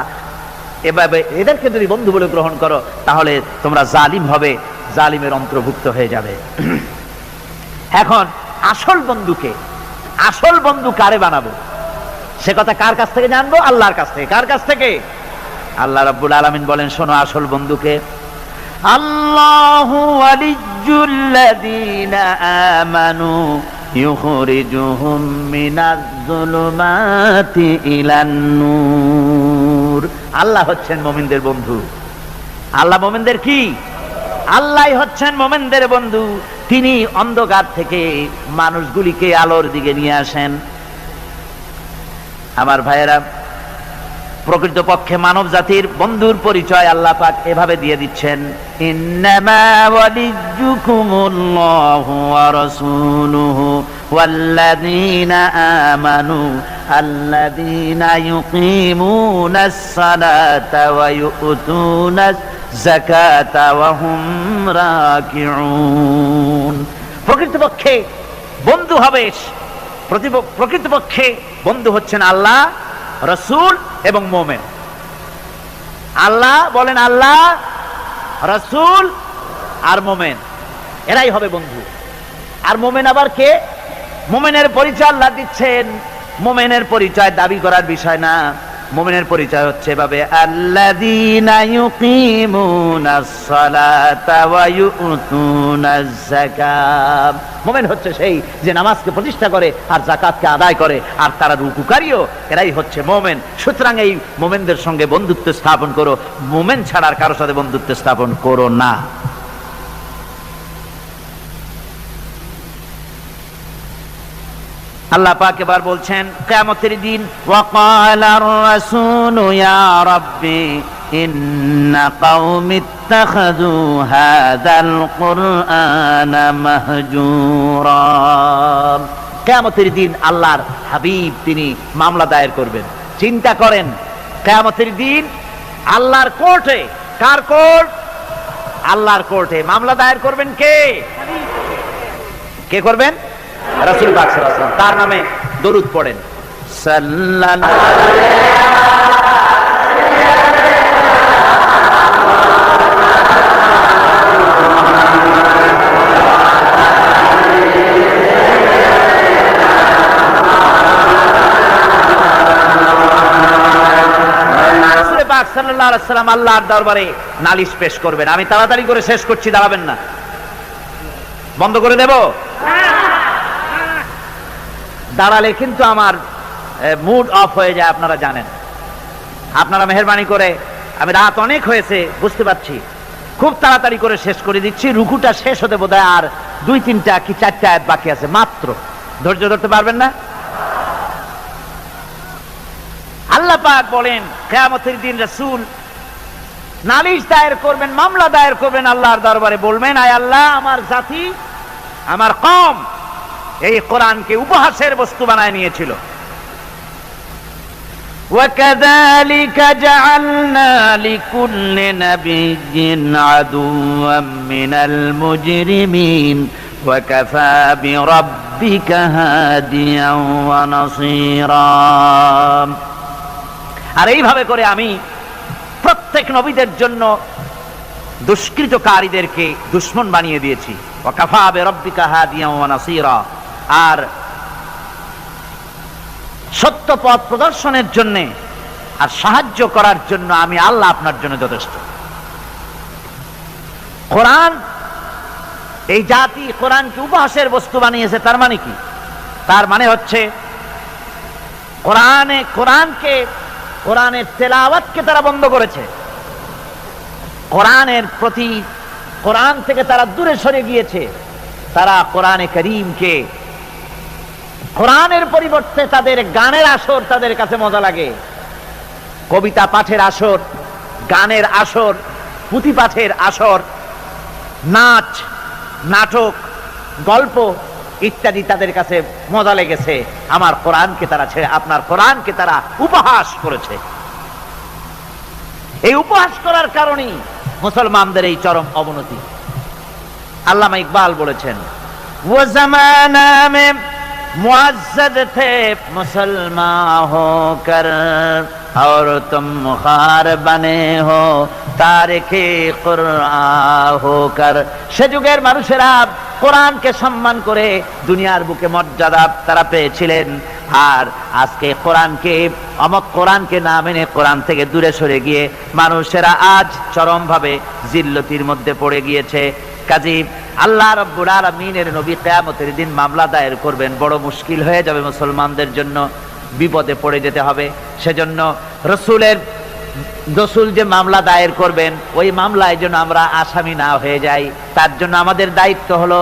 এভাবে এদেরকে যদি বন্ধু বলে গ্রহণ করো তাহলে তোমরা জালিম হবে, জালিমের অন্তর্ভুক্ত হয়ে যাবে। এখন আসল বন্ধু কারে বানাবো সে কথা কার কাছ থেকে জানবো? আল্লাহর কাছ থেকে। কার কাছ থেকে? আল্লাহ রাব্বুল আলামিন বলেন, শোনো আসল বন্ধুকে, আল্লাহু ওয়ালিয়্যুল্লাযীনা আমানু ইউখরিজুহুম মিনাজ যুলুমাতি ইলান নূর। আল্লাহ হচ্ছেন মুমিনদের বন্ধু। আল্লাহ মুমিনদের কি? আল্লাহই হচ্ছেন মুমিনদের বন্ধু। তিনি অন্ধকার থেকে মানুষগুলিকে আলোর দিকে নিয়ে আসেন। আমার ভাইয়েরা, প্রকৃতপক্ষে মানব জাতির বন্ধুর পরিচয় আল্লাহ পাক এভাবে দিয়ে দিচ্ছেন, ইন্নামা ওয়ালিয়্যুকুমুল্লাহু ওয়া রাসূলুহু ওয়াল্লাযীনা আমানু আল্লাযীনা ইউকিমুনাস সালাতা ওয়া ইউতুনাজ যাকাতা ওয়া হুম রাকিউন। প্রকৃতপক্ষে বন্ধু হবে, প্রকৃতপক্ষে বন্ধু হচ্ছেন আল্লাহ, রাসূল এবং মুমিন। আল্লাহ বলেন, আল্লাহ, রাসূল আর মুমিন, এরাই হবে বন্ধু। আর মুমিন আবার কে? মুমিনের পরিচয় আল্লাহ দিচ্ছেন। মুমিনের পরিচয় দাবি করার বিষয় না। মুমিনের পরিচয় হচ্ছে এভাবে, আল্লাযীনা ইউকিমুনাস সালাতা ওয়া ইউতুনাজ যাকাত। মুমিন হচ্ছে সেই যে নামাজকে প্রতিষ্ঠা করে আর যাকাতকে আদায় করে, আর তারা রুকুকারীও, এরাই হচ্ছে মুমিন। সুতরাং এই মুমিনদের সঙ্গে বন্ধুত্ব স্থাপন করো, মুমিন ছাড়া আর কারোর সাথে বন্ধুত্ব স্থাপন করো না। আল্লাহ পাক এবার বলছেন কিয়ামতের দিন ওয়াকালার রাসূলু ইয়া রাব্বি ইন্না কওমি ইত্তাখাযু হাযাল কুরআনা মাহজুরা। কিয়ামতের দিন আল্লাহর হাবিব তিনি মামলা দায়ের করবেন। চিন্তা করেন, কিয়ামতের দিন আল্লাহর কোর্টে, কার কোর্ট? আল্লাহর কোর্টে মামলা দায়ের করবেন কে? কে করবেন? রাসূল পাক সাল্লাল্লাহু আলাইহি ওয়াসাল্লাম। তার নামে দরুদ পড়েন সাল্লাল্লাহু সাল্লাল্লাহু আলাইহি ওয়াসাল্লাম আল্লাহর দরবারে নালিশ পেশ করবেন। আমি তাড়াতাড়ি করে শেষ করছি, দাঁড়াবেন না। বন্ধ করে দেব? দাঁড়ালে কিন্তু আমার মুড অফ হয়ে যায়, আপনারা জানেন। আপনারা মেহেরবানি করে, আমি রাত অনেক হয়েছে বুঝতে পারছি, খুব তাড়াতাড়ি করে শেষ করে দিচ্ছি। রুকুটা শেষ হতে বোধহয় আর 2-3টা কি 4টা আয়াত বাকি আছে মাত্র। ধৈর্য ধরতে পারবেন না? আল্লাহ পাক বলেন কিয়ামতের দিন রাসূল নালিশ দায়ের করবেন, মামলা দায়ের করবেন আল্লাহর দরবারে। বলবেন, আয় আল্লাহ, আমার জাতি, আমার কওম এই কোরআনকে উপহাসের বস্তু বানায় নিয়েছিল। وَكَذَلِكَ جَعَلْنَا لِكُلِّ نَبِيٍّ عَدُوًّا مِّنَ الْمُجْرِمِينَ وَكَفَى بِرَبِّكَ هَادِيًا وَنَصِيرًا। আর এইভাবে করে আমি প্রত্যেক নবীদের জন্য দুষ্কৃতকারীদেরকে দুশমন বানিয়ে দিয়েছি। ওয়াকাফা বিরাব্বিকা হাদিয়ান ওয়া নাসীরা। আর সত্য পথ প্রদর্শনের জন্য আর সাহায্য করার জন্য আমি আল্লাহ আপনার জন্য যথেষ্ট। কোরআন, এই জাতি কোরআনকে উপহাসের বস্তু বানিয়েছে। তার মানে কি? তার মানে হচ্ছে কোরআনের তেলাওয়াতকে তারা বন্ধ করেছে। কোরআনের প্রতি, কোরআন থেকে তারা দূরে সরে গিয়েছে। তারা কোরআনে কারীমকে, কোরআনের পরিবর্তে তাদের গানের আসর তাদের কাছে মজা লাগে। কবিতা পাঠের আসর, গানের আসর, পুঁথি পাঠের আসর, নাচ, নাটক, গল্প ইত্যাদি তাদের কাছে মজা লেগেছে। আমার কোরআনকে তারা ছেড়ে আপনার কোরআনকে তারা উপহাস করেছে। এই উপহাস করার কারণেই মুসলমানদের এই চরম অবনতি। আল্লামা ইকবাল বলেছেন, ও জামানা মে মুআজ্জদ থে মুসলমান হোকর और तुम खार बने हो तारिके कुরআন होकर। সে যুগের মানুষেরা কোরআনকে সম্মান করে দুনিয়ার বুকে মর্যাদা তারা পেয়েছিলেন। আর আজকে কোরআনকে, অমক কোরআনকে না মেনে কোরআন থেকে দূরে সরে গিয়ে মানুষেরা আজ চরমভাবে জিল্লতির মধ্যে পড়ে গিয়েছে। কাজী আল্লাহ রাব্বুল আলামিনের নবী কিয়ামতের দিন মামলা দায়ের করবেন, বড় মুশকিল হয়ে যাবে মুসলমানদের জন্য, বিপদে পড়ে যেতে হবে। সেজন্য রসুল যে মামলা দায়ের করবেন, ওই মামলায় যেন আমরা আসামি না হয়ে যাই, তার জন্য আমাদের দায়িত্ব হলো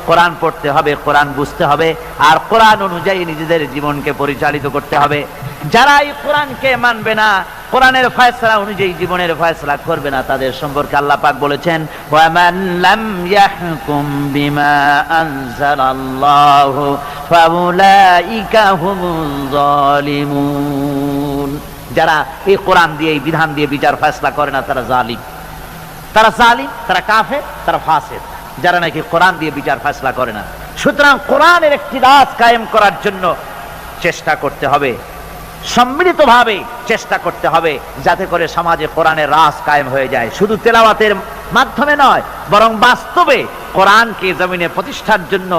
কোরআন পড়তে হবে, কোরআন বুঝতে হবে, আর কোরআন অনুযায়ী নিজেদের জীবনকে পরিচালিত করতে হবে। যারা এই কোরআনকে মানবে না, কোরআনের ফয়সালা অনুযায়ী জীবনের ফয়সালা করবে না, তাদের সম্পর্কে আল্লাহ পাক বলেছেন, ওয়ামান লাম ইয়াহকুম বিমা আনজালাল্লাহু ফাউলাইকা হুমুজ জালিমুন। যারা এই কোরআন দিয়ে, এই বিধান দিয়ে বিচার ফয়সালা করে না, তারা জালিম, তারা কাফের, তারা ফাসিক, যারা নাকি কোরআন দিয়ে বিচার ফয়সালা করে না। সুতরাং কোরআনের একটি রাজ কায়েম করার জন্য চেষ্টা করতে হবে, সম্মিলিতভাবে চেষ্টা করতে হবে, যাতে করে সমাজে কোরআনের রাজ কায়েম হয়ে যায়। শুধু তেলাওয়াতের মাধ্যমে নয়, বরং বাস্তবে কোরআনকে জমিনে প্রতিষ্ঠার জন্য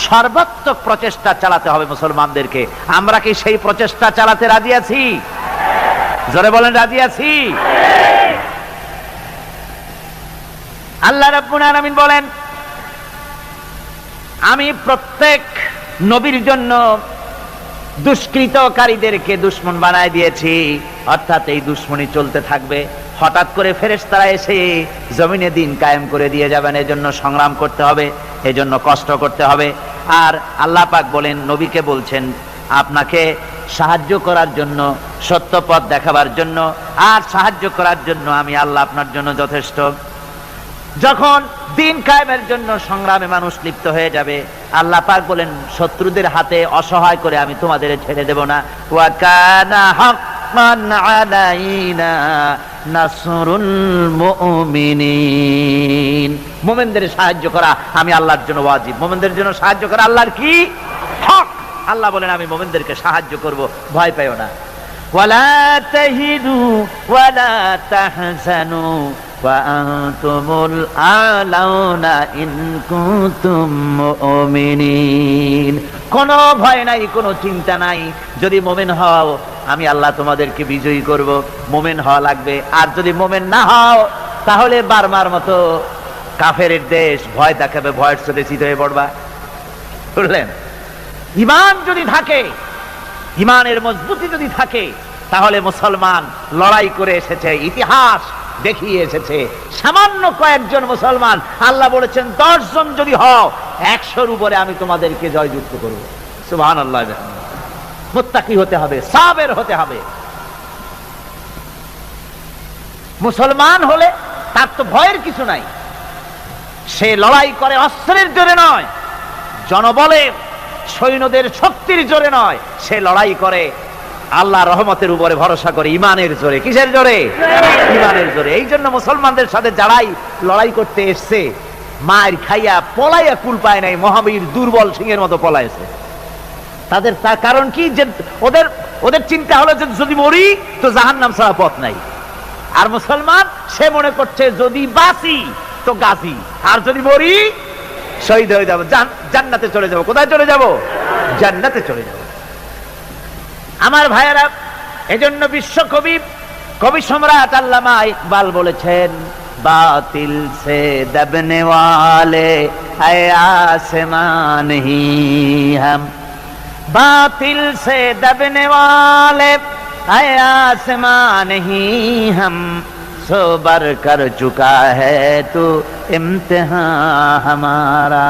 সর্বাত্মক প্রচেষ্টা চালাতে হবে মুসলমানদেরকে। আমরা কি সেই প্রচেষ্টা চালাতে রাজি আছি? জোরে বলেন, রাজি আছি? আল্লাহ রাব্বুল আলামিন বলেন, আমি প্রত্যেক নবীর জন্য দুষ্কৃতকারীদেরকে দুশমন বানায় দিয়েছি, অর্থাৎ এই দুশমনি চলতে থাকবে। হঠাৎ করে ফেরেশতারা এসে জমিনে দিন কায়েম করে দিয়ে যাবেন, এজন্য সংগ্রাম করতে হবে, এজন্য কষ্ট করতে হবে। আর আল্লাহ পাক বলেন, নবীকে বলছেন, আপনাকে সাহায্য করার জন্য, সত্য পথ দেখাবার জন্য আর সাহায্য করার জন্য আমি আল্লাহ আপনার জন্য যথেষ্ট। যখন দিন কায়েমের জন্য সংগ্রামে মানুষ লিপ্ত হয়ে যাবে, আল্লাহ পাক বলেন শত্রুদের হাতে অসহায় করে আমি তোমাদের ছেড়ে দেব না। ওয়া কানা হাক্কান আলাইনা নাসরুল মুমিনিন। মুমিনদের সাহায্য করা আমি আল্লাহর জন্য ওয়াজিব। মুমিনদের জন্য সাহায্য করা আল্লাহর কি হক। আল্লাহ বলেন আমি মুমিনদেরকে সাহায্য করব, ভয় পেও না। ওয়ালা তাহিনু ওয়ালা তাহজানু ওয়া আনতুমুল আলাউনা ইন কুনতুম মুমিনিন। কোনো ভয় নাই, কোনো চিন্তা নাই। যদি মুমিন হও আমি আল্লাহ তোমাদেরকে বিজয়ী করব। মুমিন হওয়া লাগবে। আর যদি মুমিন না হও তাহলে বার্মার মতো কাফেরের দেশ ভয় দেখাবে, ভয়ের সাথে চিত হয়ে পড়বা। বুঝলেন? ঈমান যদি থাকে, ঈমানের মজবুতি যদি থাকে, তাহলে মুসলমান লড়াই করে এসেছে, ইতিহাস দেখিয়ে এসেছে। সামান্য কয়েকজন মুসলমান, আল্লাহ বলেছেন 10 জন যদি হও 100-র উপরে আমি তোমাদেরকে জয়যুক্ত করব। সুবহানাল্লাহ। মুত্তাকি হতে হবে, সাবের হতে হবে। মুসলমান হলে তার তো ভয়ের কিছু নাই। সে লড়াই করে অস্ত্রের জোরে নয়, জনবলের সৈন্যদের শক্তির জোরে নয়, সে লড়াই করে আল্লাহ রহমতের উপরে ভরসা করে, ইমানের জোরে। কিসের জোরে? ইমানের জোরে। এই জন্য মুসলমানদের সাথে যারাই লড়াই করতে এসছে মায়ের খাইয়া পলাইয়া কুল পায় নাই, মহাবীর দুর্বল সিংহের মতো পলাইছে। তাদের তার কারণ কি? যে ওদের চিন্তা হলো যে যদি মরি তো জাহান্নাম ছাড়া পথ নাই। আর মুসলমান সে মনে করছে যদি বাঁচি তো গাজী, আর যদি মরি শহীদ হয়ে যাবো, জান্নাতে চলে যাবো। কোথায় চলে যাব? জান্নাতে চলে যাব। আমার ভাইয়েরা, এজন্য বিশ্বকবি, কবি সম্রাট আল্লামা ইকবাল বলেছেন, বাতিল সে দবনে ওয়ালে আয়ে আসমান হি হাম, বাতিল সে দবনে ওয়ালে আয়ে আসমান হি হাম, सोबर कर चुका है तू इम्तिहान हमारा।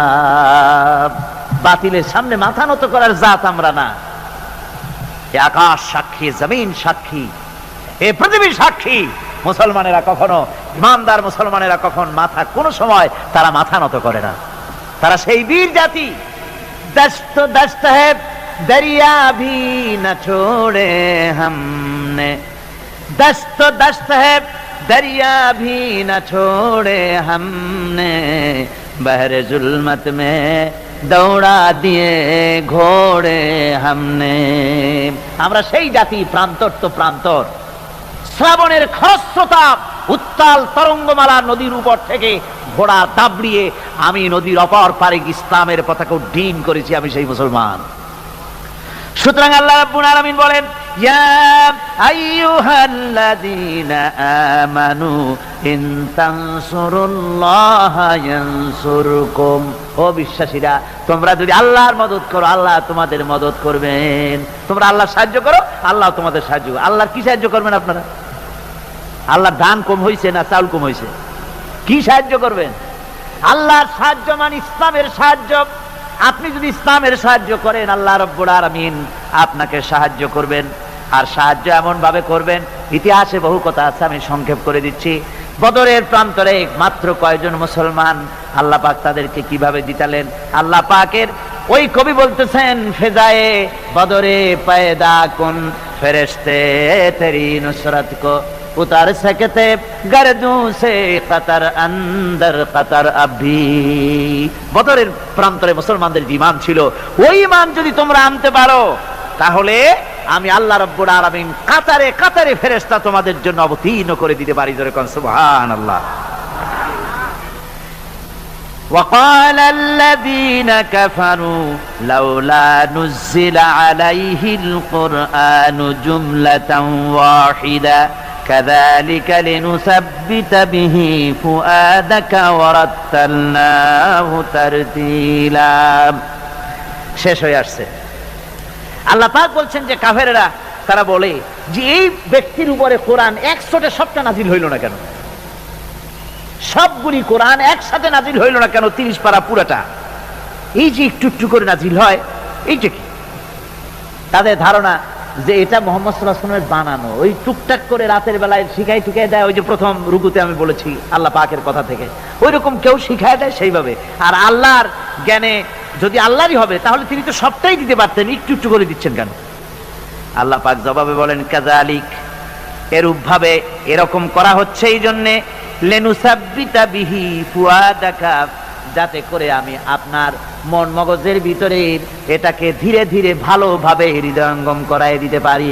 বাতিলের সামনে মাথা নত করার জাত আমরা না। এ আকাশ সাক্ষী, জমিন সাক্ষী, এ পৃথিবী সাক্ষী। মুসলমানেরা কখনো, ইমানদার মুসলমানেরা কখন মাথা, কোন সময় তারা মাথা নত করে না। তারা সেই বীর জাতি। দস্ত দস্ত है दरिया भी न छोड़े हमने, दस्त दस्त है दरिया भी न छोड़े हमने, बहर जुल्मत में दौड़ा दिए घोड़े हमने। আমরা সেই জাতি, প্রান্তর তো প্রান্তর। শ্রাবণের খরস্রোতা উত্তাল তরঙ্গমালা নদীর উপর থেকে ঘোড়া দাবড়িয়ে আমি নদীর অপর পারে ইসলামের পতাকা উড্ডীন করেছি, আমি সেই মুসলমান। সুতরাং আল্লাহ রাব্বুল আলামিন বলেন, ইয়া আইয়ুহাল্লাযীনা আমানু ইন তানসুরুল্লাহা ইয়ানসুরকুম। ও বিশ্বাসীরা, তোমরা যদি আল্লাহর মদদ করো আল্লাহ তোমাদের মদদ করবেন। তোমরা আল্লাহর সাহায্য করো, আল্লাহ তোমাদের সাহায্য। আল্লাহর কি সাহায্য করবেন আপনারা? আল্লাহর ধান কম হইছে না চাউল কম হইছে? কি সাহায্য করবেন? আল্লাহর সাহায্য মানে ইসলামের সাহায্য। আপনি যদি ইসলামের সাহায্য করেন, আল্লাহ রাব্বুল আলামিন আপনাকে সাহায্য করবেন। আর সাহায্য এমন ভাবে করবেন, ইতিহাসে বহু কথা আছে, আমি সংক্ষেপ করে দিচ্ছি। বদরের প্রান্তরে মাত্র কয়েকজন মুসলমান, আল্লাহ পাক তাদেরকে কিভাবে জিতালেন। আল্লাহ পাকের ওই কবি বলতেছেন, ফেজায়ে বদরে পয়দা কুন ফেরেশতে তেরি নুসরত কো उतार सकते गर्दों से कतर अंदर कतर अभी। বদরের প্রান্তরে মুসলমানদের ঈমান ছিল, ওই ঈমান যদি তোমরা আনতে পারো তাহলে আমি আল্লাহ রাব্বুল আলামিন কাতারে কাতারে ফেরেশতা তোমাদের জন্য অবতীর্ণ করে দিতে পারি। জোরে কোন সুবহানাল্লাহ। وقال الذين كفروا لولا نزل عليه القرآن جملة واحدة كذلك لنثبت به فؤادك ورتلناه ترتيلا। শেষ হয়ে আসছে। আল্লাহ পাক বলছেন যে কাফেররা তারা বলে যে এই ব্যক্তির উপরে কোরআন একসাথে সবটা নাজিল হইল না কেন? সবগুলি কোরআন একসাথে নাজিল হইল না কেন? 30 পারা পুরাটা এই যে একটু একটু করে নাজিল হয়, এইটা কি? তাদের ধারণা যে এটা মুহাম্মদ সাল্লাল্লাহু আলাইহি ওয়াসাল্লামের বানানো, ওই টুকটাক করে রাতের বেলায় শিখাই টুকাই দেয়। ওই যে প্রথম রুকুতে আমি বলেছি আল্লাহ পাকের কথা থেকে, ওই রকম কেউ শিখায় দেয় সেইভাবে। আর আল্লাহর জ্ঞানে যদি আল্লাহরই হবে তাহলে তিনি তো সবটাই দিতে পারতেন, একটু একটু করে দিচ্ছেন কেন? আল্লাহ পাক জবাবে বলেন, কাযালিক, এরূপ ভাবে এরকম করা হচ্ছে এই জন্যে, লেনুসাব্বিতা বিহি ফুয়াদাকা, যাতে করে আমি আপনার মন মগজের ভিতরে এটাকে ধীরে ধীরে ভালোভাবে হৃদয়ঙ্গম করায় দিতে পারি।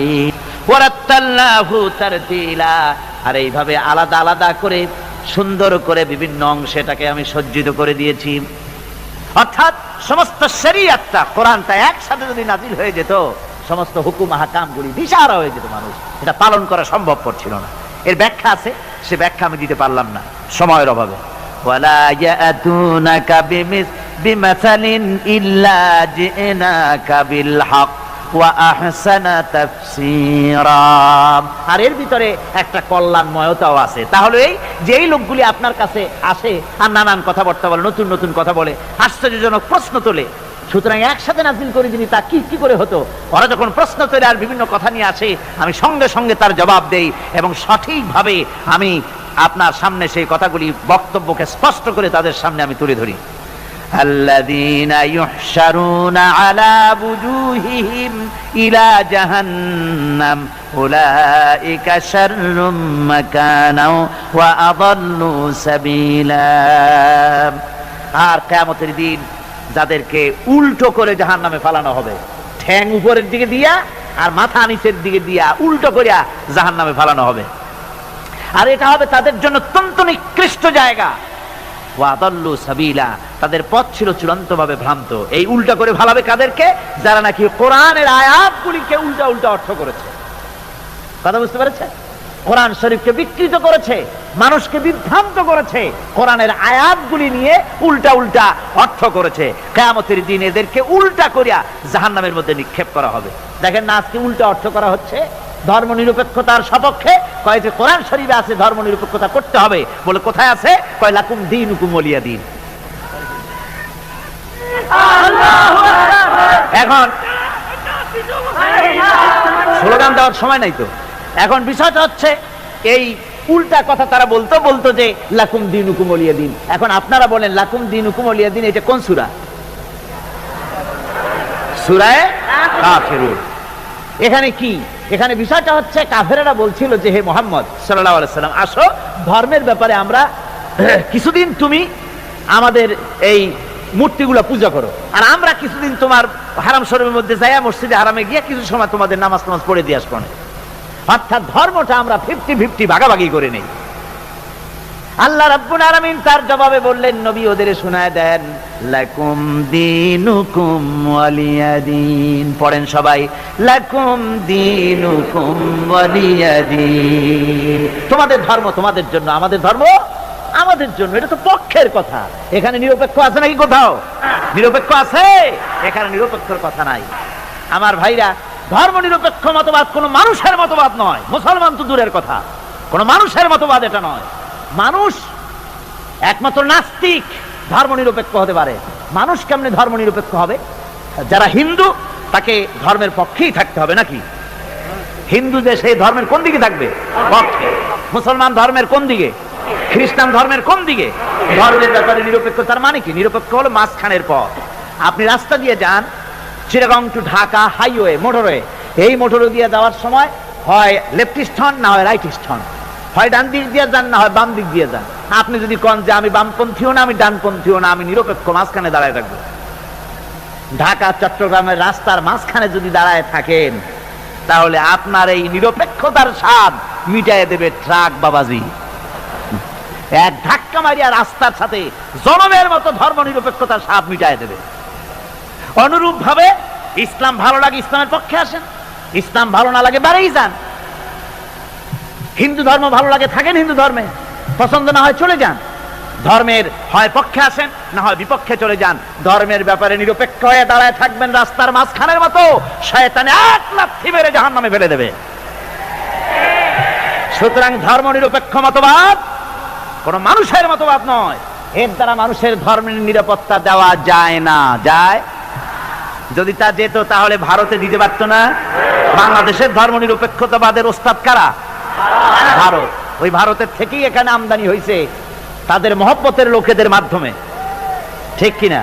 ওয়ারাত্তালনাহু তারতিলা, আর এইভাবে আলাদা আলাদা করে সুন্দর করে বিভিন্ন অংশে এটাকে আমি সজ্জিত করে দিয়েছি। অর্থাৎ সমস্ত শরীয়তটা, কোরআনটা একসাথে যদি নাজিল হয়ে যেত, সমস্ত হুকুম আহকামগুলি দিশাহারা হয়ে যেত, মানুষ এটা পালন করা সম্ভবপর ছিল না। এর ব্যাখ্যা আছে, সে ব্যাখ্যা আমি দিতে পারলাম না সময়ের অভাবে। ওয়ালা ইয়াতুনাকা বিমাসালিন ইল্লা জিনাকা বিল হক ওয়া আহসানা তাফসীরা। আর এর ভিতরে একটা কল্যাণময়তাও আছে। তাহলে এই যে এই লোকগুলি আপনার কাছে আসে আর নানান কথাবার্তা বলে, নতুন নতুন কথা বলে, আশ্চর্যজনক প্রশ্ন তোলে, সুতরাং একসাথে নাজিল করে দিলি তা কি করে হতো? ওরা যখন প্রশ্ন তোলে আর বিভিন্ন কথা নিয়ে আসে, আমি সঙ্গে সঙ্গে তার জবাব দেই এবং সঠিকভাবে আমি আপনার সামনে সেই কথাগুলি, বক্তব্যকে স্পষ্ট করে তাদের সামনে আমি তুলে ধরি। আল্লাযীনা ইউহশারুনা আলা বুজুহিহিম ইলা জাহান্নাম উলাইকা শাররুম মাকানাও ওয়া আযাল্লু সাবিলা। আর কিয়ামতের দিন যাদেরকে উল্টো করে জাহান্নামে ফালানো হবে, ঠ্যাং উপরের দিকে দিয়া আর মাথা নিচের দিকে দিয়া উল্টো করিয়া জাহান্নামে ফালানো হবে। আর এটা হবে তাদের জন্য অত্যন্ত নিকৃষ্ট জায়গা। ওয়া আযাল্লু সাবিলা, তাদের পথ ছিল চূড়ান্তভাবে ভ্রান্ত। এই উল্টা করে ফালাবে কাদেরকে? যারা নাকি কোরআনের আয়াতগুলিকে উল্টা উল্টা অর্থ করেছে। কথা বুঝতে পেরেছে? কোরআন শরীফকে বিকৃত করেছে, মানুষকে বিভ্রান্ত করেছে, কোরআনের আয়াতগুলি নিয়ে উল্টা উল্টা অর্থ করেছে। কিয়ামতের দিন এদেরকে উল্টা করিয়া জাহান্নামের মধ্যে নিক্ষেপ করা হবে। দেখেন না, আজকে উল্টা অর্থ করা হচ্ছে ধর্ম নিরপেক্ষতার সপক্ষে। কয় যে কোরআন শরীফে আছে ধর্ম নিরপেক্ষতা করতে হবে, বলে কোথায় আছে? কয় লাকুম দীনুকুম ওয়ালিয়া দীন। এখন স্লোগান দেওয়ার সময় নাই তো। এখন বিষয়টা হচ্ছে এই উল্টা কথা তারা বলতো বলতো যে লাকুম দীনুকুম ওয়ালিয়া দীন। এখন আপনারা বলেন লাকুম দীনুকুম ওয়ালিয়া দীন এটা কোন সূরা? সূরা কাফিরুন। এখানে কি? এখানে বিষয়টা হচ্ছে কাফেরেরা বলছিল যে হে মুহাম্মদ সাল্লাল্লাহু আলাইহি সাল্লাম, আসো ধর্মের ব্যাপারে আমরা কিছুদিন তুমি আমাদের এই মূর্তিগুলো পূজা করো, আর আমরা কিছুদিন তোমার হারাম শরীফের মধ্যে যাইয়া মসজিদে হারামে গিয়ে কিছু সময় তোমাদের নামাজ পড়ে দিয়ে আসবো। অর্থাৎ ধর্মটা আমরা 50-50 ভাগাভাগি করে নেই। আল্লাহ রাব্বুল আলামিন তার জবাবে বললেন, নবী ওদের শোনায় দেন, লাকুম দীনুকুম ওয়ালিয়া দীন। পড়েন সবাই, লাকুম দীনুকুম ওয়ালিয়া দীন। তোমাদের ধর্ম তোমাদের জন্য, আমাদের ধর্ম আমাদের জন্য। এটা তো পক্ষের কথা। এখানে নিরপেক্ষ আছে নাকি কোথাও? নিরপেক্ষ আছে? এখানে নিরপেক্ষর কথা নাই। আমার ভাইরা, ধর্ম নিরপেক্ষ মতবাদ কোন মানুষের মতবাদ নয়। মুসলমান তো দূরের কথা, কোন মানুষের মতবাদ এটা নয়। মানুষ একমাত্র নাস্তিক ধর্ম নিরপেক্ষ হতে পারে। মানুষ কেমনে ধর্ম নিরপেক্ষ হবে? যারা হিন্দু তাকে ধর্মের পক্ষেই থাকতে হবে নাকি? হিন্দু দেশে ধর্মের কোন দিকে থাকবে? পক্ষে। মুসলমান ধর্মের কোন দিকে? খ্রিস্টান ধর্মের কোন দিকে? ধর্মের ব্যাপারে নিরপেক্ষ তার মানে কি? নিরপেক্ষ হলো মাঝখানের পথ। আপনি রাস্তা দিয়ে যান, Chittagong to Dhaka highway, motorway, এই মোটরওয়ে দিয়ে যাওয়ার সময় হয় লেফটিস্ট হন না হয় রাইটিস্ট হন, হয় ডান দিক দিয়ে যান না হয় বাম দিক দিয়ে যান। আপনি যদি কোন যে আমি বামপন্থীও না আমি ডানপন্থীও না, আমি নিরপেক্ষ মাঝখানে দাঁড়ায় থাকবো। ঢাকা চট্টগ্রামের রাস্তার মাঝখানে যদি দাঁড়ায় থাকেন তাহলে আপনার এই নিরপেক্ষতার স্বাদ মিটায় দেবে ট্রাক বাবাজি। এক ধাক্কা মারিয়া রাস্তার সাথে জনমের মতো ধর্ম নিরপেক্ষতার স্বাদ মিটায় দেবে। অনুরূপ ভাবে ইসলাম ভালো লাগে ইসলামের পক্ষে আসেন, ইসলাম ভালো না লাগে বাড়িই যান। হিন্দু ধর্ম ভালো লাগে থাকেন হিন্দু ধর্মে, পছন্দ না হয় চলে যান। ধর্মের হয় পক্ষে আসেন না হয় বিপক্ষে চলে যান। ধর্মের ব্যাপারে নিরপেক্ষ হয়ে দাঁড়ায় থাকবেন রাস্তার মাঝখানের মতো, শয়তানে এক লাথি মেরে জাহান্নামে ফেলে দেবে। সুতরাং ধর্ম নিরপেক্ষ মতবাদ কোন মানুষের মতবাদ নয়। এর দ্বারা মানুষের ধর্মের নিরাপত্তা দেওয়া যায় না। যায়? যদি তা যেত তাহলে ভারতে দিতে পারতো না? বাংলাদেশের ধর্মনিরপেক্ষতাবাদের ওস্তাদ কারা? ভারত। ওই ভারতের থেকেই এখানে আমদানি হয়েছে তাদের মহব্বতের লোকেদের মাধ্যমে, ঠিক কিনা?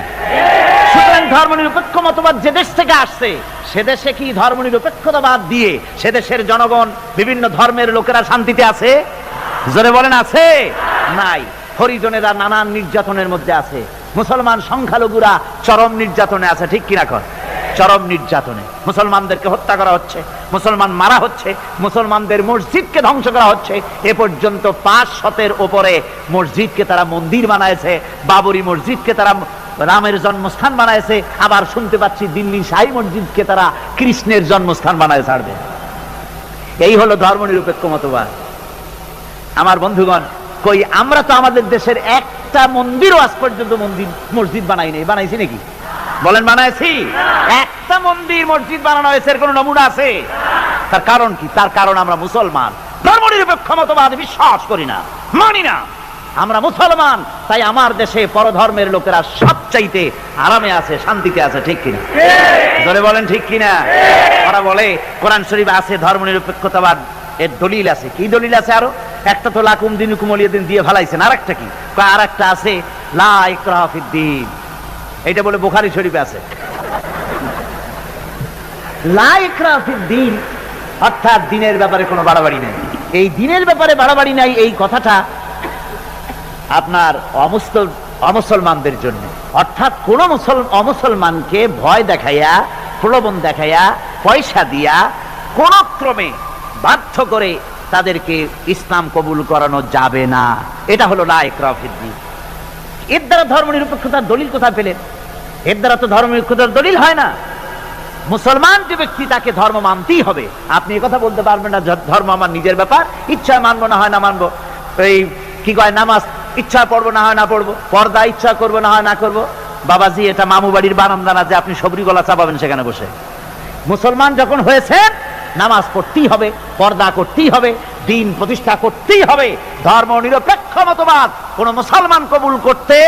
সুতরাং ধর্মনিরপেক্ষ মতবাদ যে দেশ থেকে আসছে সে দেশে কি ধর্মনিরপেক্ষতাবাদ দিয়ে সে দেশের জনগণ বিভিন্ন ধর্মের লোকেরা শান্তিতে আছে? জোরে বলেন আছে? নাই। হরিজনেরা নানান নির্যাতনের মধ্যে আছে, মুসলমান সংখ্যালঘুরা চরম নির্যাতনে আছে, ঠিক কিনা কর? চরম নির্যাতনে মুসলমানদেরকে হত্যা করা হচ্ছে, মুসলমান মারা হচ্ছে, মুসলমানদের মসজিদকে ধ্বংস করা হচ্ছে। এ পর্যন্ত 500-এর উপরে মসজিদকে তারা মন্দির বানাইছে, বাবরি মসজিদকে তারা রামের জন্মস্থান বানাইছে, আবার শুনতে পাচ্ছি দিল্লি শাহী মসজিদকে তারা কৃষ্ণের জন্মস্থান বানায় ছাড়বে। এই হলো ধর্মনিরপেক্ষ মতবাদ। আমার বন্ধুগণ, কই আমরা তো আমাদের দেশের একটা মন্দিরও আজ পর্যন্ত মসজিদ বানাই নাই। বানাইছি নাকি? বলেন বানাইছি? একটা মন্দির মসজিদ বানানো হয়েছে এর কোন নমুনা আছে? তার কারণ কি? তার কারণ আমরা মুসলমান, ধর্মনিরপেক্ষ মতবাদ বিশ্বাস করি না, মানি না। আমরা মুসলমান, তাই আমার দেশে পরধর্মের লোকেরা সবচাইতে আরামে আছে, শান্তিতে আছে, ঠিক কিনা? ধরে বলেন ঠিক কিনা? ওরা বলে কোরআন শরীফ আছে ধর্মনিরপেক্ষতাবাদ, এর দলিল আছে। কি দলিল আছে? আরো একটা তো লাকুম দিনুকুম ওয়ালিয়া দিন দিয়ে ফেলাইছেন, আর একটা কি? আর একটা আছে লা ইকরাহা ফিদ্দীন, এটা বলে বুখারী শরীফে আছে। লা ইকরাহা ফিদ্দীন অর্থাৎ দিনের ব্যাপারে কোনো বাড়াবাড়ি নাই। এই দিনের ব্যাপারে বাড়াবাড়ি নাই এই কথাটা আপনার অমুসলমানদের জন্য, অর্থাৎ কোন অমুসলমানকে ভয় দেখাইয়া, প্রলোভন দেখাইয়া, পয়সা দিয়া কোন ক্রমে বাধ্য করে তাদেরকে ইসলাম কবুল করানো যাবে না। এটা হলো লা ইকরাহা ফিদ্দীন। এর দ্বারা ধর্মনিরপেক্ষতার দলিল কোথায় পেলেন? এর দ্বারা তো ধর্মনিরপেক্ষতার দলিল হয় না। মুসলমান যে ব্যক্তি তাকে ধর্ম মানতেই হবে। আপনি কথা বলতে পারবেন না ধর্ম আমার নিজের ব্যাপার, ইচ্ছা মানবো না হয় না মানবো। এই কি কয়, নামাজ ইচ্ছা পড়বো না হয় না পড়বো, পর্দা ইচ্ছা করবো না হয় না করবো। বাবাজি, এটা মামু বাড়ির বারান্দা না যে আপনি সবরি গলা চাপাবেন সেখানে বসে। মুসলমান যখন হয়েছেন নামাজ পড়তেই হবে, পর্দা করতেই হবে, দিন প্রতিষ্ঠা করতেই হবে। ধর্ম নিরপেক্ষ মতবাদ কোন মুসলমান কবুল করতে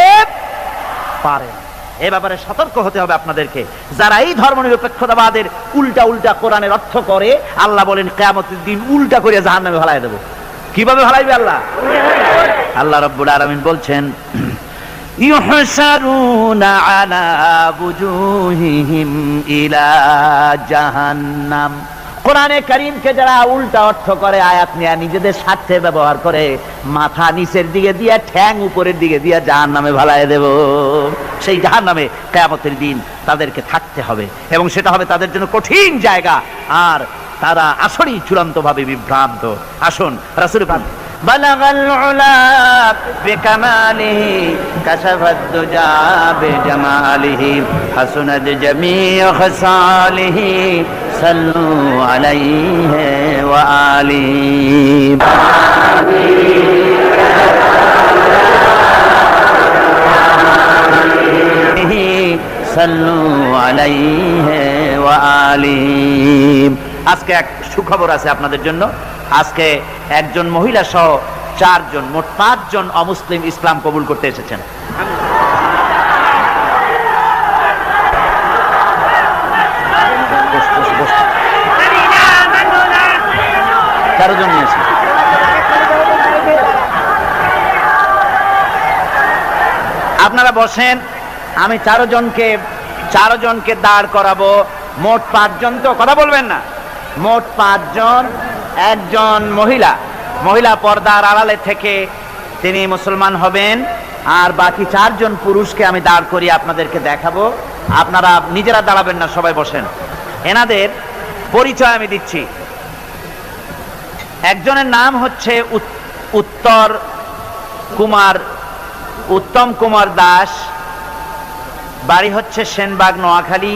পারে না। এ ব্যাপারে সতর্ক হতে হবে আপনাদেরকে। যারা এই ধর্ম নিরপেক্ষতাবাদের উল্টা উল্টা কোরআনের অর্থ করে, আল্লাহ বলেন কিয়ামতের দিন উল্টা করে জাহান্নামে ফেলায় দেব। কিভাবে ফেলাইবে আল্লাহ? আল্লাহ রাব্বুল আলামিন বলছেন ইউহশারুনা আলা বুজুহিহিম ইলা জাহান্নাম। কোরআনে কারীমকে যারা উল্টা অর্থ করে, আয়াত নিয়ে নিজেদের স্বার্থে ব্যবহার করে, মাথা নিচের দিকে দিয়া ঠ্যাং উপরের দিকে দিয়া জাহান্নামে ভালায় দেব। সেই জাহান্নামে কিয়ামতের দিন তাদেরকে থাকতে হবে এবং সেটা হবে তাদের জন্য কঠিন জায়গা, আর তারা আসলেই চূড়ান্তভাবে বিভ্রান্ত। আসুন রাসূল বালাগাল উলা বিকামালিহি কাশাফাদ দুজা বিজামালিহি হাসুনাত জামিউ খাসালিহি সাল্লু আলাইহি ওয়া আলিহি সাল্লু আলাইহি ওয়া আলিহি। আজকে এক সুখবর আছে আপনাদের জন্য। আজকে একজন মহিলা সহ 4 জন, মোট 5 জন অমুসলিম ইসলাম কবুল করতে এসেছেন। 13 জন নিয়েছে। আপনারা বসেন, আমি 4 জনকে দাঁড় করাবো। মোট 5 জন, তো কথা বলবেন না। মোট 5 জন। একজন মহিলা পর্দার আড়ালে থেকে তিনি মুসলমান হবেন, আর বাকি 4 জন পুরুষকে আমি দাঁড় করিয়ে আপনাদেরকে দেখাবো। আপনারা নিজেরা দাঁড়াবেন না, সবাই বসেন। এনাদের পরিচয় আমি দিচ্ছি। একজনের নাম হচ্ছে উত্তম কুমার দাস, বাড়ি হচ্ছে সেনবাগ, নোয়াখালী।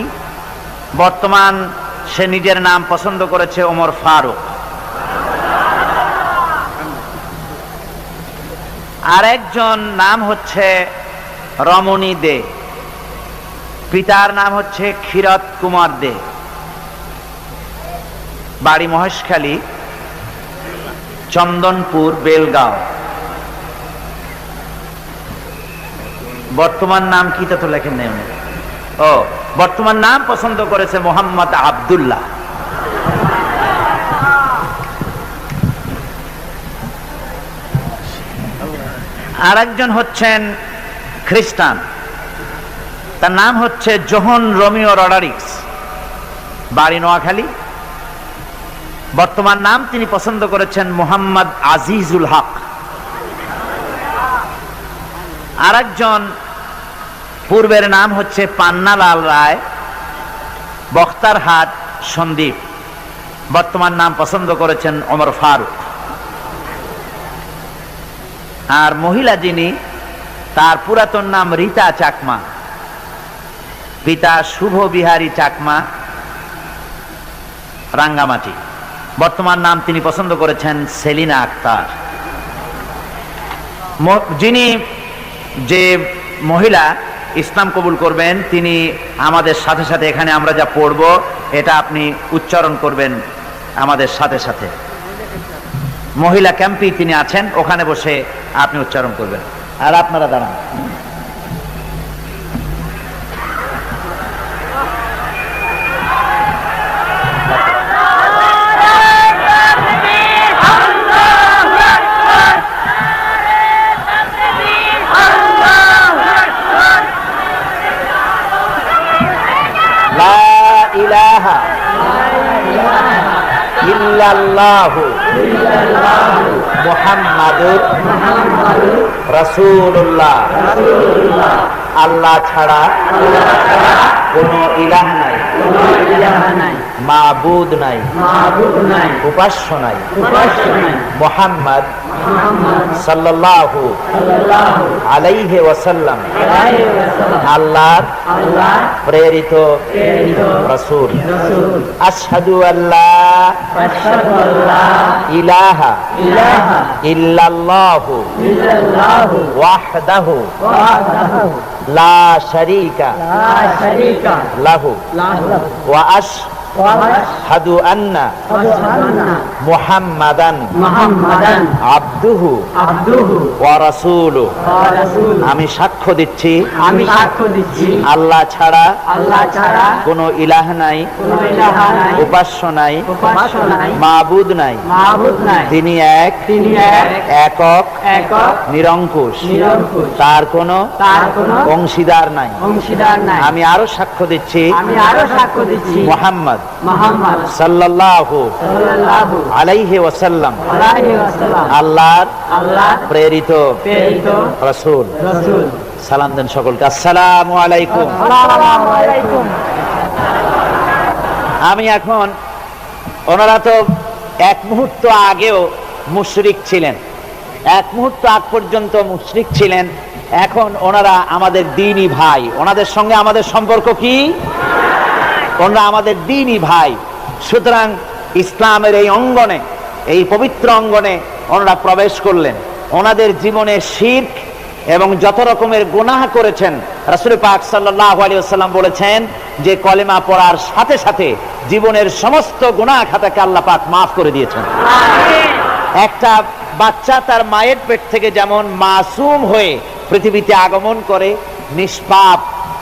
বর্তমান সে নিজের নাম পছন্দ করেছে ওমর ফারুক। আর একজন নাম হচ্ছে রমণী দে, পিতার নাম হচ্ছে ক্ষীরত কুমার দে, বাড়ি মহেশখালী, চন্দনপুর, বেলগাঁও। বর্তমান নাম কি তা তো লেখেন নেই উনি। ও বর্তমান নাম পছন্দ করেছে মোহাম্মদ আব্দুল্লাহ। আর একজন হচ্ছেন খ্রিস্টান, তার নাম হচ্ছে জোহন রোমিও রডারিক্স, বাড়ি নোয়াখালী। বর্তমান নাম তিনি পছন্দ করেছেন মোহাম্মদ আজিজুল হক। আর একজন পূর্বের নাম হচ্ছে পান্নালাল রায়, বখতারহাট সন্দ্বীপ। বর্তমান নাম পছন্দ করেছেন ওমর ফারুক। আর মহিলা যিনি, তার পুরাতন নাম রীতা চাকমা, পিতা শুভ বিহারী চাকমা, রাঙ্গামাটি। বর্তমান নাম তিনি পছন্দ করেছেন সেলিনা আক্তার। যিনি যে মহিলা ইসলাম কবুল করবেন, তিনি আমাদের সাথে সাথে এখানে আমরা যা পড়ব এটা আপনি উচ্চারণ করবেন আমাদের সাথে সাথে। মহিলা ক্যাম্পে তিনি আছেন, ওখানে বসে আপনি উচ্চারণ করবেন। আর আপনারা দাঁড়ান। লা ইলাহা ইল্লাল্লাহু মুহাম্মাদুর রাসূলুল্লাহ। আল্লাহ ছাড়া কোনো ইলাহ নাই, মাবুদ নাই, উপাস্য নাই। মুহাম্মদ সাল্লাল্লাহু আলাইহি ওয়াসাল্লাম আল্লাহর প্রেরিত রাসূল। আশহাদু আল্লা ইলাহা ইল্লাল্লাহু ওয়াহদাহু লা শারীকা লাহু ওয়া আশহাদু আন্না মুহাম্মাদান আবদুহু ওয়া রাসূলুহু। আমি সাক্ষ্য দিচ্ছি আল্লাহ ছাড়া কোনো ইলাহ নাই, উপাস্য নাই, মাবুদ নাই। তিনি এক, একক, নিরঙ্কুশ, তার কোনো অংশীদার নাই। আমি আরো সাক্ষ্য দিচ্ছি মুহাম্মদ সাল্লাল্লাহু আলাইহি ওয়াসাল্লাম আল্লাহর প্রেরিত রাসূল। সালাম দেন সকলকে, আসসালামু আলাইকুম। আমি এখন, ওনারা তো এক মুহূর্ত আগেও মুশরিক ছিলেন, এক মুহূর্ত আগ পর্যন্ত মুশরিক ছিলেন, এখন ওনারা আমাদের দ্বীনি ভাই। ওনাদের সঙ্গে আমাদের সম্পর্ক কি? ওনারা আমাদের দ্বীনি ভাই। সুতরাং ইসলামের এই অঙ্গনে, এই পবিত্র অঙ্গনে ওনারা প্রবেশ করলেন। ওনাদের জীবনে শিরক এবং যত রকমের গুনাহ করেছেন, রাসূল পাক সাল্লাল্লাহু আলাইহি ওয়াসাল্লাম বলেছেন যে কলেমা পড়ার সাথে সাথে জীবনের সমস্ত গুনাহ খাতাকে আল্লাহ পাক মাফ করে দিয়েছেন। একটা বাচ্চা তার মায়ের পেট থেকে যেমন মাসুম হয়ে পৃথিবীতে আগমন করে, নিষ্পাপ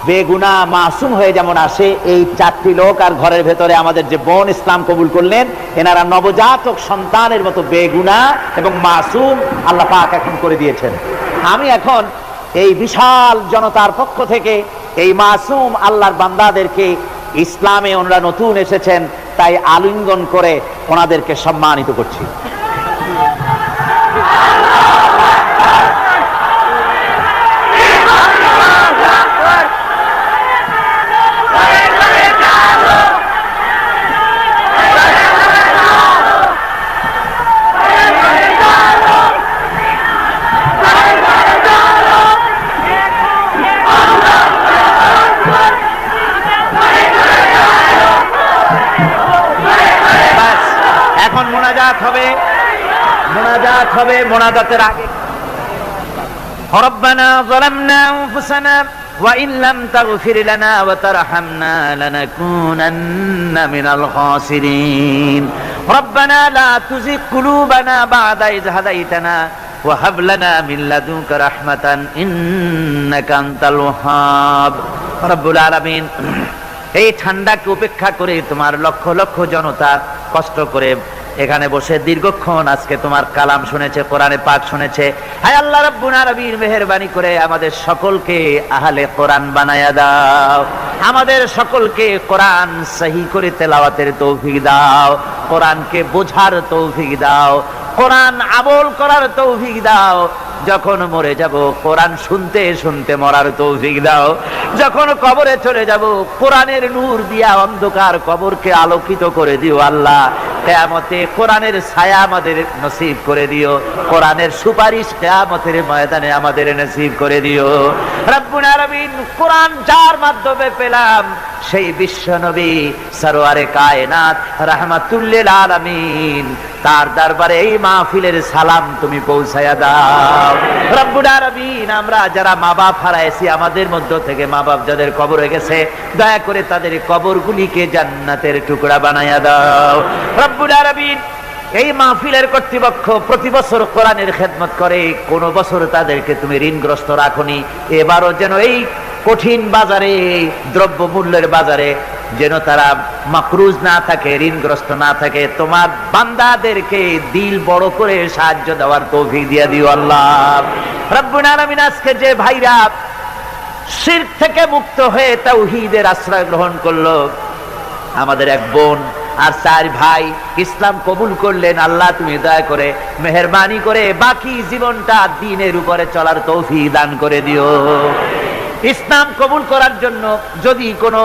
বেগুনা মাসুম হয়ে যেমন আসে, এই চারটি লোক আর ঘরের ভেতরে আমাদের যে বোন ইসলাম কবুল করলেন, এনারা নবজাতক সন্তানের মতো বেগুনা এবং মাসুম আল্লাহ পাক এখন করে দিয়েছেন। আমি এখন এই বিশাল জনতার পক্ষ থেকে এই মাসুম আল্লাহর বান্দাদেরকে, ইসলামে ওনারা নতুন এসেছেন তাই আলিঙ্গন করে ওনাদেরকে সম্মানিত করছি। হবে মোনাজাতের আগে। রব্বানা যালামনা আনফুসানা ওয়া ইন লাম তাগফির লানা ওয়া তারহামনা লানাকুনান্না মিনাল খাসিরিন। রব্বানা লা তুযিগ কুলুবানা বা'দা ইয হাদাইতানা ওয়া হাব লানা মিন লাদুনকা রাহমাতান ইন্নাকা আনতাল ওয়াহ্হাব। রব্বুল আলামিন এই ঠান্ডাকে উপেক্ষা করে তোমার লক্ষ লক্ষ জনতা কষ্ট করে এখানে বসে দীর্ঘক্ষণ আজকে তোমার কালাম শুনেছে, কোরআনে পাক শুনেছে। হায় আল্লাহ রাব্বুল আলামিন মেহেরবানি করে আমাদের সকলকে আহলে কোরআন বানায়া দাও, আমাদের সকলকে কোরআন সহি করে তেলাওয়াতের তৌফিক দাও, কোরআনকে বোঝার তৌফিক দাও, কোরআন আমল করার তৌফিক দাও। যখন মরে যাব কোরআন শুনতে শুনতে মরার তৌফিক দাও। যখন কবরে চলে যাব কোরআনের নূর দিয়া অন্ধকার কবরকে আলোকিত করে দিও আল্লাহ। কিয়ামতে কোরআনের ছায়া আমাদের নসিব করে দিও, কোরআনের সুপারিশ কিয়ামতের ময়দানে আমাদের নসিব করে দিও। রব্বুল আলামিন কোরআন যার মাধ্যমে পেলাম সেই বিশ্ব নবী সরওয়ারে কায়নাত রাহমাতুল লিল আলামিন, তার দরবারে এই মাহফিলের সালাম তুমি পৌঁছায়া দাও। রব্বুল আলামিন আমরা যারা মা বাপ হারাইছি, আমাদের মধ্য থেকে মা বাপ যাদের কবরে গেছে, দয়া করে তাদের কবরগুলিকে জান্নাতের টুকরা বানায়া দাও। রব্বুল আলামিন এই মাহফিলের কর্তৃপক্ষ প্রতি বছর কোরআনের খেদমত করে, কোন বছর তাদেরকে তুমি ঋণগ্রস্ত রাখনি, এবারও যেন এই কঠিন বাজারে, দ্রব্য মূল্যের বাজারে যেন তারা মাকরুজ না থাকে, ঋণগ্রস্ত না থাকে। তোমার বান্দাদেরকে দিল বড় করে সাহায্য দেওয়ার তৌফিক দিয়ে দিও আল্লাহ। রব্বুল আলামিন আজকে যে ভাইরা শিরক থেকে মুক্ত হয়ে তাওহীদের আশ্রয় গ্রহণ করলো, আমাদের এক বোন আর 4 ভাই ইসলাম কবুল করলেন, আল্লাহ তুমি দয়া করে মেহেরবানি করে বাকি জীবনটা দ্বীনের উপরে চলার তৌফিক দান করে দিও। ইসলাম কবুল করার জন্য যদি কোনো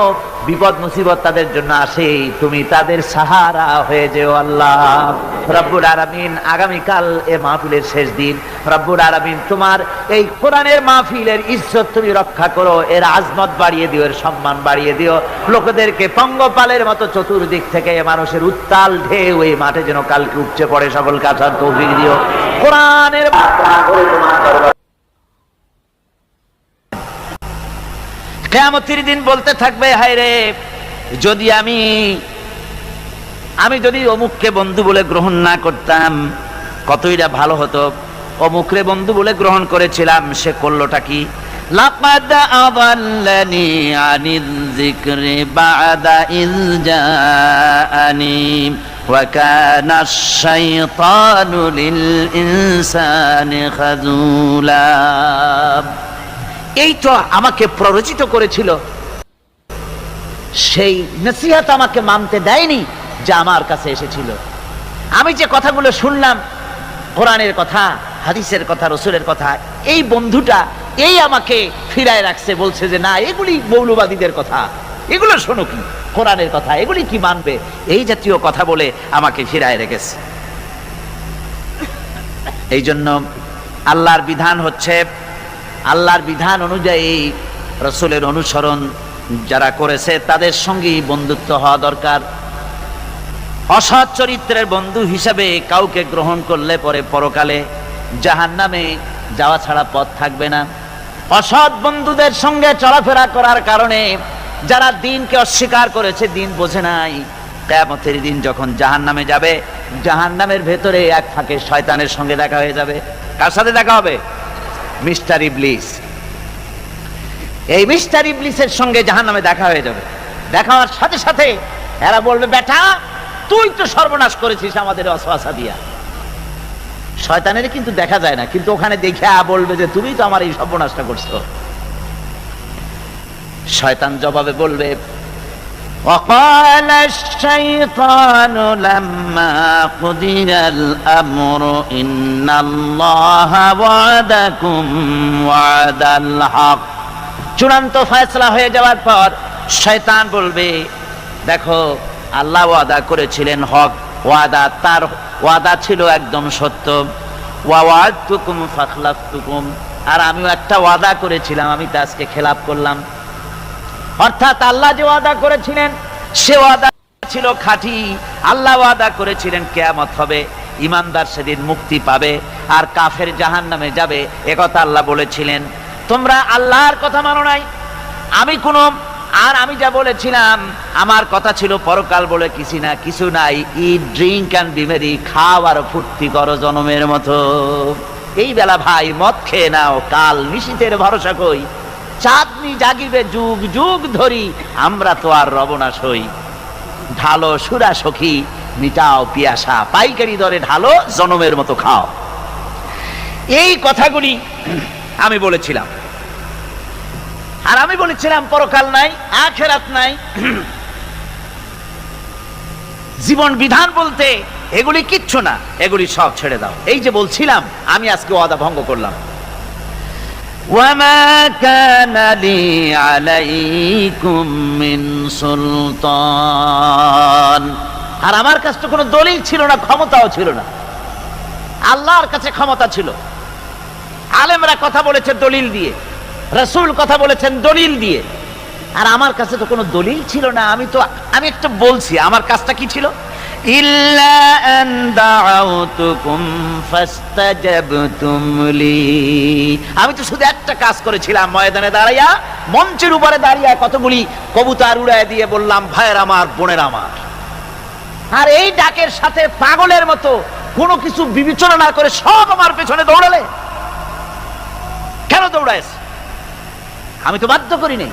বিপদ মুসিবত তাদের জন্য আসে, তুমি তাদের সাহারা হয়ে যেও আল্লাহ। রব্বুল আলামিন আগামীকাল এ মাহফিলের শেষ দিন, রব্বুল আলামিন তোমার এই কোরআনের মাহফিলের ইজ্জত তুমি রক্ষা করো, এর আজমত বাড়িয়ে দিও, এর সম্মান বাড়িয়ে দিও। লোকেদেরকে পঙ্গপালের মতো চতুর্দিক থেকে মানুষের উত্তাল ঢেউ এই মাঠে যেন কালকে উপচে পড়ে, সকল কাছার তৌফিক দিও। কোরআনের কিয়ামতের দিন বলতে থাকবে, হায় রে যদি আমি যদি অমুককে বন্ধু বলে গ্রহণ না করতাম কতইটা ভালো হতো। অমুকরে বন্ধু বলে গ্রহণ করেছিলাম, সে করলোটা কি? লাকাদ আযাল্লানি আনিয যিকরি বা'দা ইয জাআনি ওয়া কানা আশ-শাইতানু লিল ইনসানি খাযুলা। এই তো আমাকে প্ররোচিত করেছিল, সেই নসিহত আমাকে মানতে দেয়নি যা আমার কাছে এসেছিল। আমি যে কথাগুলো শুনলাম, কোরআনের কথা, হাদিসের কথা, রসুলের কথা, এই বন্ধুটা এই আমাকে ফিরায় রাখছে, বলছে যে না এগুলি মৌলবাদীদের কথা, এগুলো শোনো কি, কোরআনের কথা এগুলি কি মানবে, এই জাতীয় কথা বলে আমাকে ফিরায় রেখেছে। এই জন্য আল্লাহর বিধান হচ্ছে, আল্লাহর বিধান অনুযায়ী রসুলের অনুসরণ যারা করেছে তাদের সঙ্গেই বন্ধুত্ব হওয়া দরকার। অসৎ চরিত্রের বন্ধু হিসাবে কাউকে গ্রহণ করলে পরে পরকালে জাহান্নামে যাওয়া ছাড়া পথ থাকবে না। অসৎ বন্ধুদের সঙ্গে চলাফেরা করার কারণে যারা দ্বীনকে অস্বীকার করেছে, দ্বীন বোঝে নাই, কিয়ামতের দিন যখন জাহান্নামে যাবে, জাহান্নামের ভেতরে এক ফাঁকে শয়তানের সঙ্গে দেখা হয়ে যাবে। কার সাথে দেখা হবে? মিস্টার ইবলিস। এই মিস্টার ইবলিসের সঙ্গে জাহান্নামে দেখা হয়ে যাবে। দেখা হওয়ার সাথে সাথে এরা বলবে, বেটা তুই তো সর্বনাশ করেছিস আমাদের ওয়াসওয়াসা দিয়া। শয়তানের কিন্তু দেখা যায় না, কিন্তু ওখানে দেখে বলবে যে তুমি তো আমার এই সর্বনাশটা করছো। শয়তান জবাবে বলবে, وقال الشيطان لما قضي الأمر إن الله وعدكم وعد الحق। চূড়ান্ত ফয়সালা হয়ে যাওয়ার পর শয়তান বলবে, দেখো আল্লাহ ওয়াদা করেছিলেন হক, ওয়াদা তার ওয়াদা ছিল একদম সত্য। ওয়া ওয়া'আদতুকুম ফাখলাফতুকুম, আর আমিও একটা ওয়াদা করেছিলাম, আমি তা আজকে খেলাপ করলাম। অর্থাৎ আল্লাহ যে ওয়াদা করেছিলেন সে ওয়াদা ছিল খাঁটি। আল্লাহ ওয়াদা করেছিলেন কিয়ামত হবে, ঈমানদার সেদিন মুক্তি পাবে, আর কাফের জাহান্নামে যাবে, একথা আল্লাহ বলেছিলেন। তোমরা আল্লাহর কথা মানো নাই, আমি যা বলেছিলাম, আমার কথা ছিল পরকাল বলে কিছু নাই। ইট, ড্রিঙ্ক অ্যান্ড বি মেরি, খাও আর ফুর্তি করো জনমের মতো। এই বেলা ভাই মদ খেয়ে নাও, কাল নিশীথের ভরসা কই। চাঁদনি জাগিবে যুগ যুগ ধরি, আমরা তো আর রব না সই। ঢালো সুরা সখী মিটাও পিয়াসা, পাইকারি দরে ঢালো জনমের মতো খাও। এই কথাগুলি আমি বলেছিলাম। আর আমি বলেছিলাম পরকাল নাই, আখিরাত নাই, জীবন বিধান বলতে এগুলি কিচ্ছু না, এগুলি সব ছেড়ে দাও। এই যে বলছিলাম, আমি আজকে ওয়াদা ভঙ্গ করলাম। ওয়ামা কানা লি আলাইকুম মিন সুলতান, আর আমার কাছে তো কোনো দলিল ছিল না, ক্ষমতাও ছিল না। আল্লাহর কাছে ক্ষমতা ছিল। আলেমরা কথা বলেছে দলিল দিয়ে, রাসূল কথা বলেছেন দলিল দিয়ে, আর আমার কাছে তো কোনো দলিল ছিল না। আমি একটা বলছি, আমার কাজটা কি ছিল? ইল্লা আন দাআউতুকুম ফাস্তাজাবতুম লি, আমি তো শুধু একটা কাজ করেছিলাম, ময়দানে দাঁড়াইয়া, মঞ্চের উপরে দাঁড়িয়ে কতগুলি কবুতর উড়ায় দিয়ে বললাম, ভাইয়ের আমার, বোনের আমার। আর এই ডাকের সাথে পাগলের মতো কোনো কিছু বিবেচনা না করে সব আমার পেছনে দৌড়ালে। কেন দৌড়াইছ? আমি তো বাধ্য করি নাই,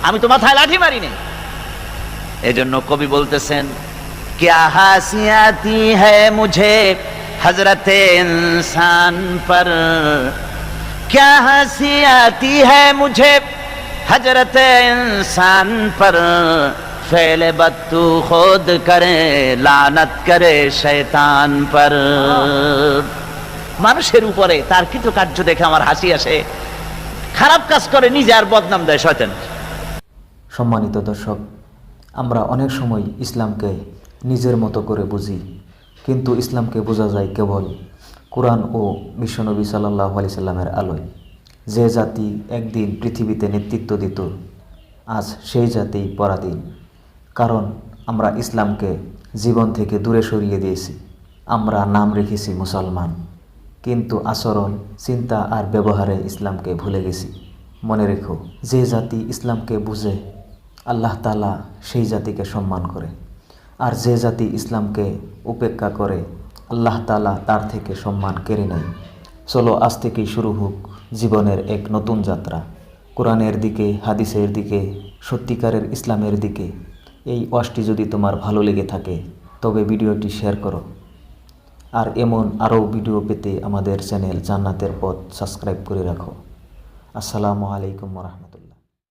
আমি তো মাথায় লাঠি মারি নাই। এজন্য কবি বলতেছেন, क्या हासियाती है मुझे हजरत इंसान पर, क्या हंसी है मुझे हजरत इंसान पर, फेले बत्तू खुद करे लानत करे शैतान पर। মানুষের উপরে তার কৃতকার্য দেখে আমার হাসি আসে, খারাপ কাজ করে নিজে আর বদনাম দেয় শয়তান। সম্মানিত দর্শক, আমরা অনেক সময় ইসলামকে নিজের মতো করে বুঝি, কিন্তু ইসলামকে বোঝা যায় কেবল কোরআন ও বিশ্বনবী সাল্লাল্লাহু আলাইহি সাল্লামের আলোয়। যে জাতি একদিন পৃথিবীতে নেতৃত্ব দিত, আজ সেই জাতি পরাধীন। কারণ আমরা ইসলামকে জীবন থেকে দূরে সরিয়ে দিয়েছি। আমরা নাম রেখেছি মুসলমান, কিন্তু আচরণ, চিন্তা আর ব্যবহারে ইসলামকে ভুলে গেছি। মনে রেখো, যে জাতি ইসলামকে বুঝে আল্লাহ তাআলা সেই জাতিকে সম্মান করে, আর যে জাতি ইসলামকে উপেক্ষা করে আল্লাহ তাআলা তার থেকে সম্মান কেড়ে নেয়। চলো আজ থেকেই শুরু হোক জীবনের এক নতুন যাত্রা, কোরআনের দিকে, হাদিসের দিকে, সত্যিকারের ইসলামের দিকে। এই ওয়াজটি যদি তোমার ভালো লেগে থাকে তবে ভিডিওটি শেয়ার করো। আর এমন আরও ভিডিও পেতে আমাদের চ্যানেল জান্নাতের পথ সাবস্ক্রাইব করে রাখো। আসসালামু আলাইকুম ওয়া রাহমাতুল্লাহ।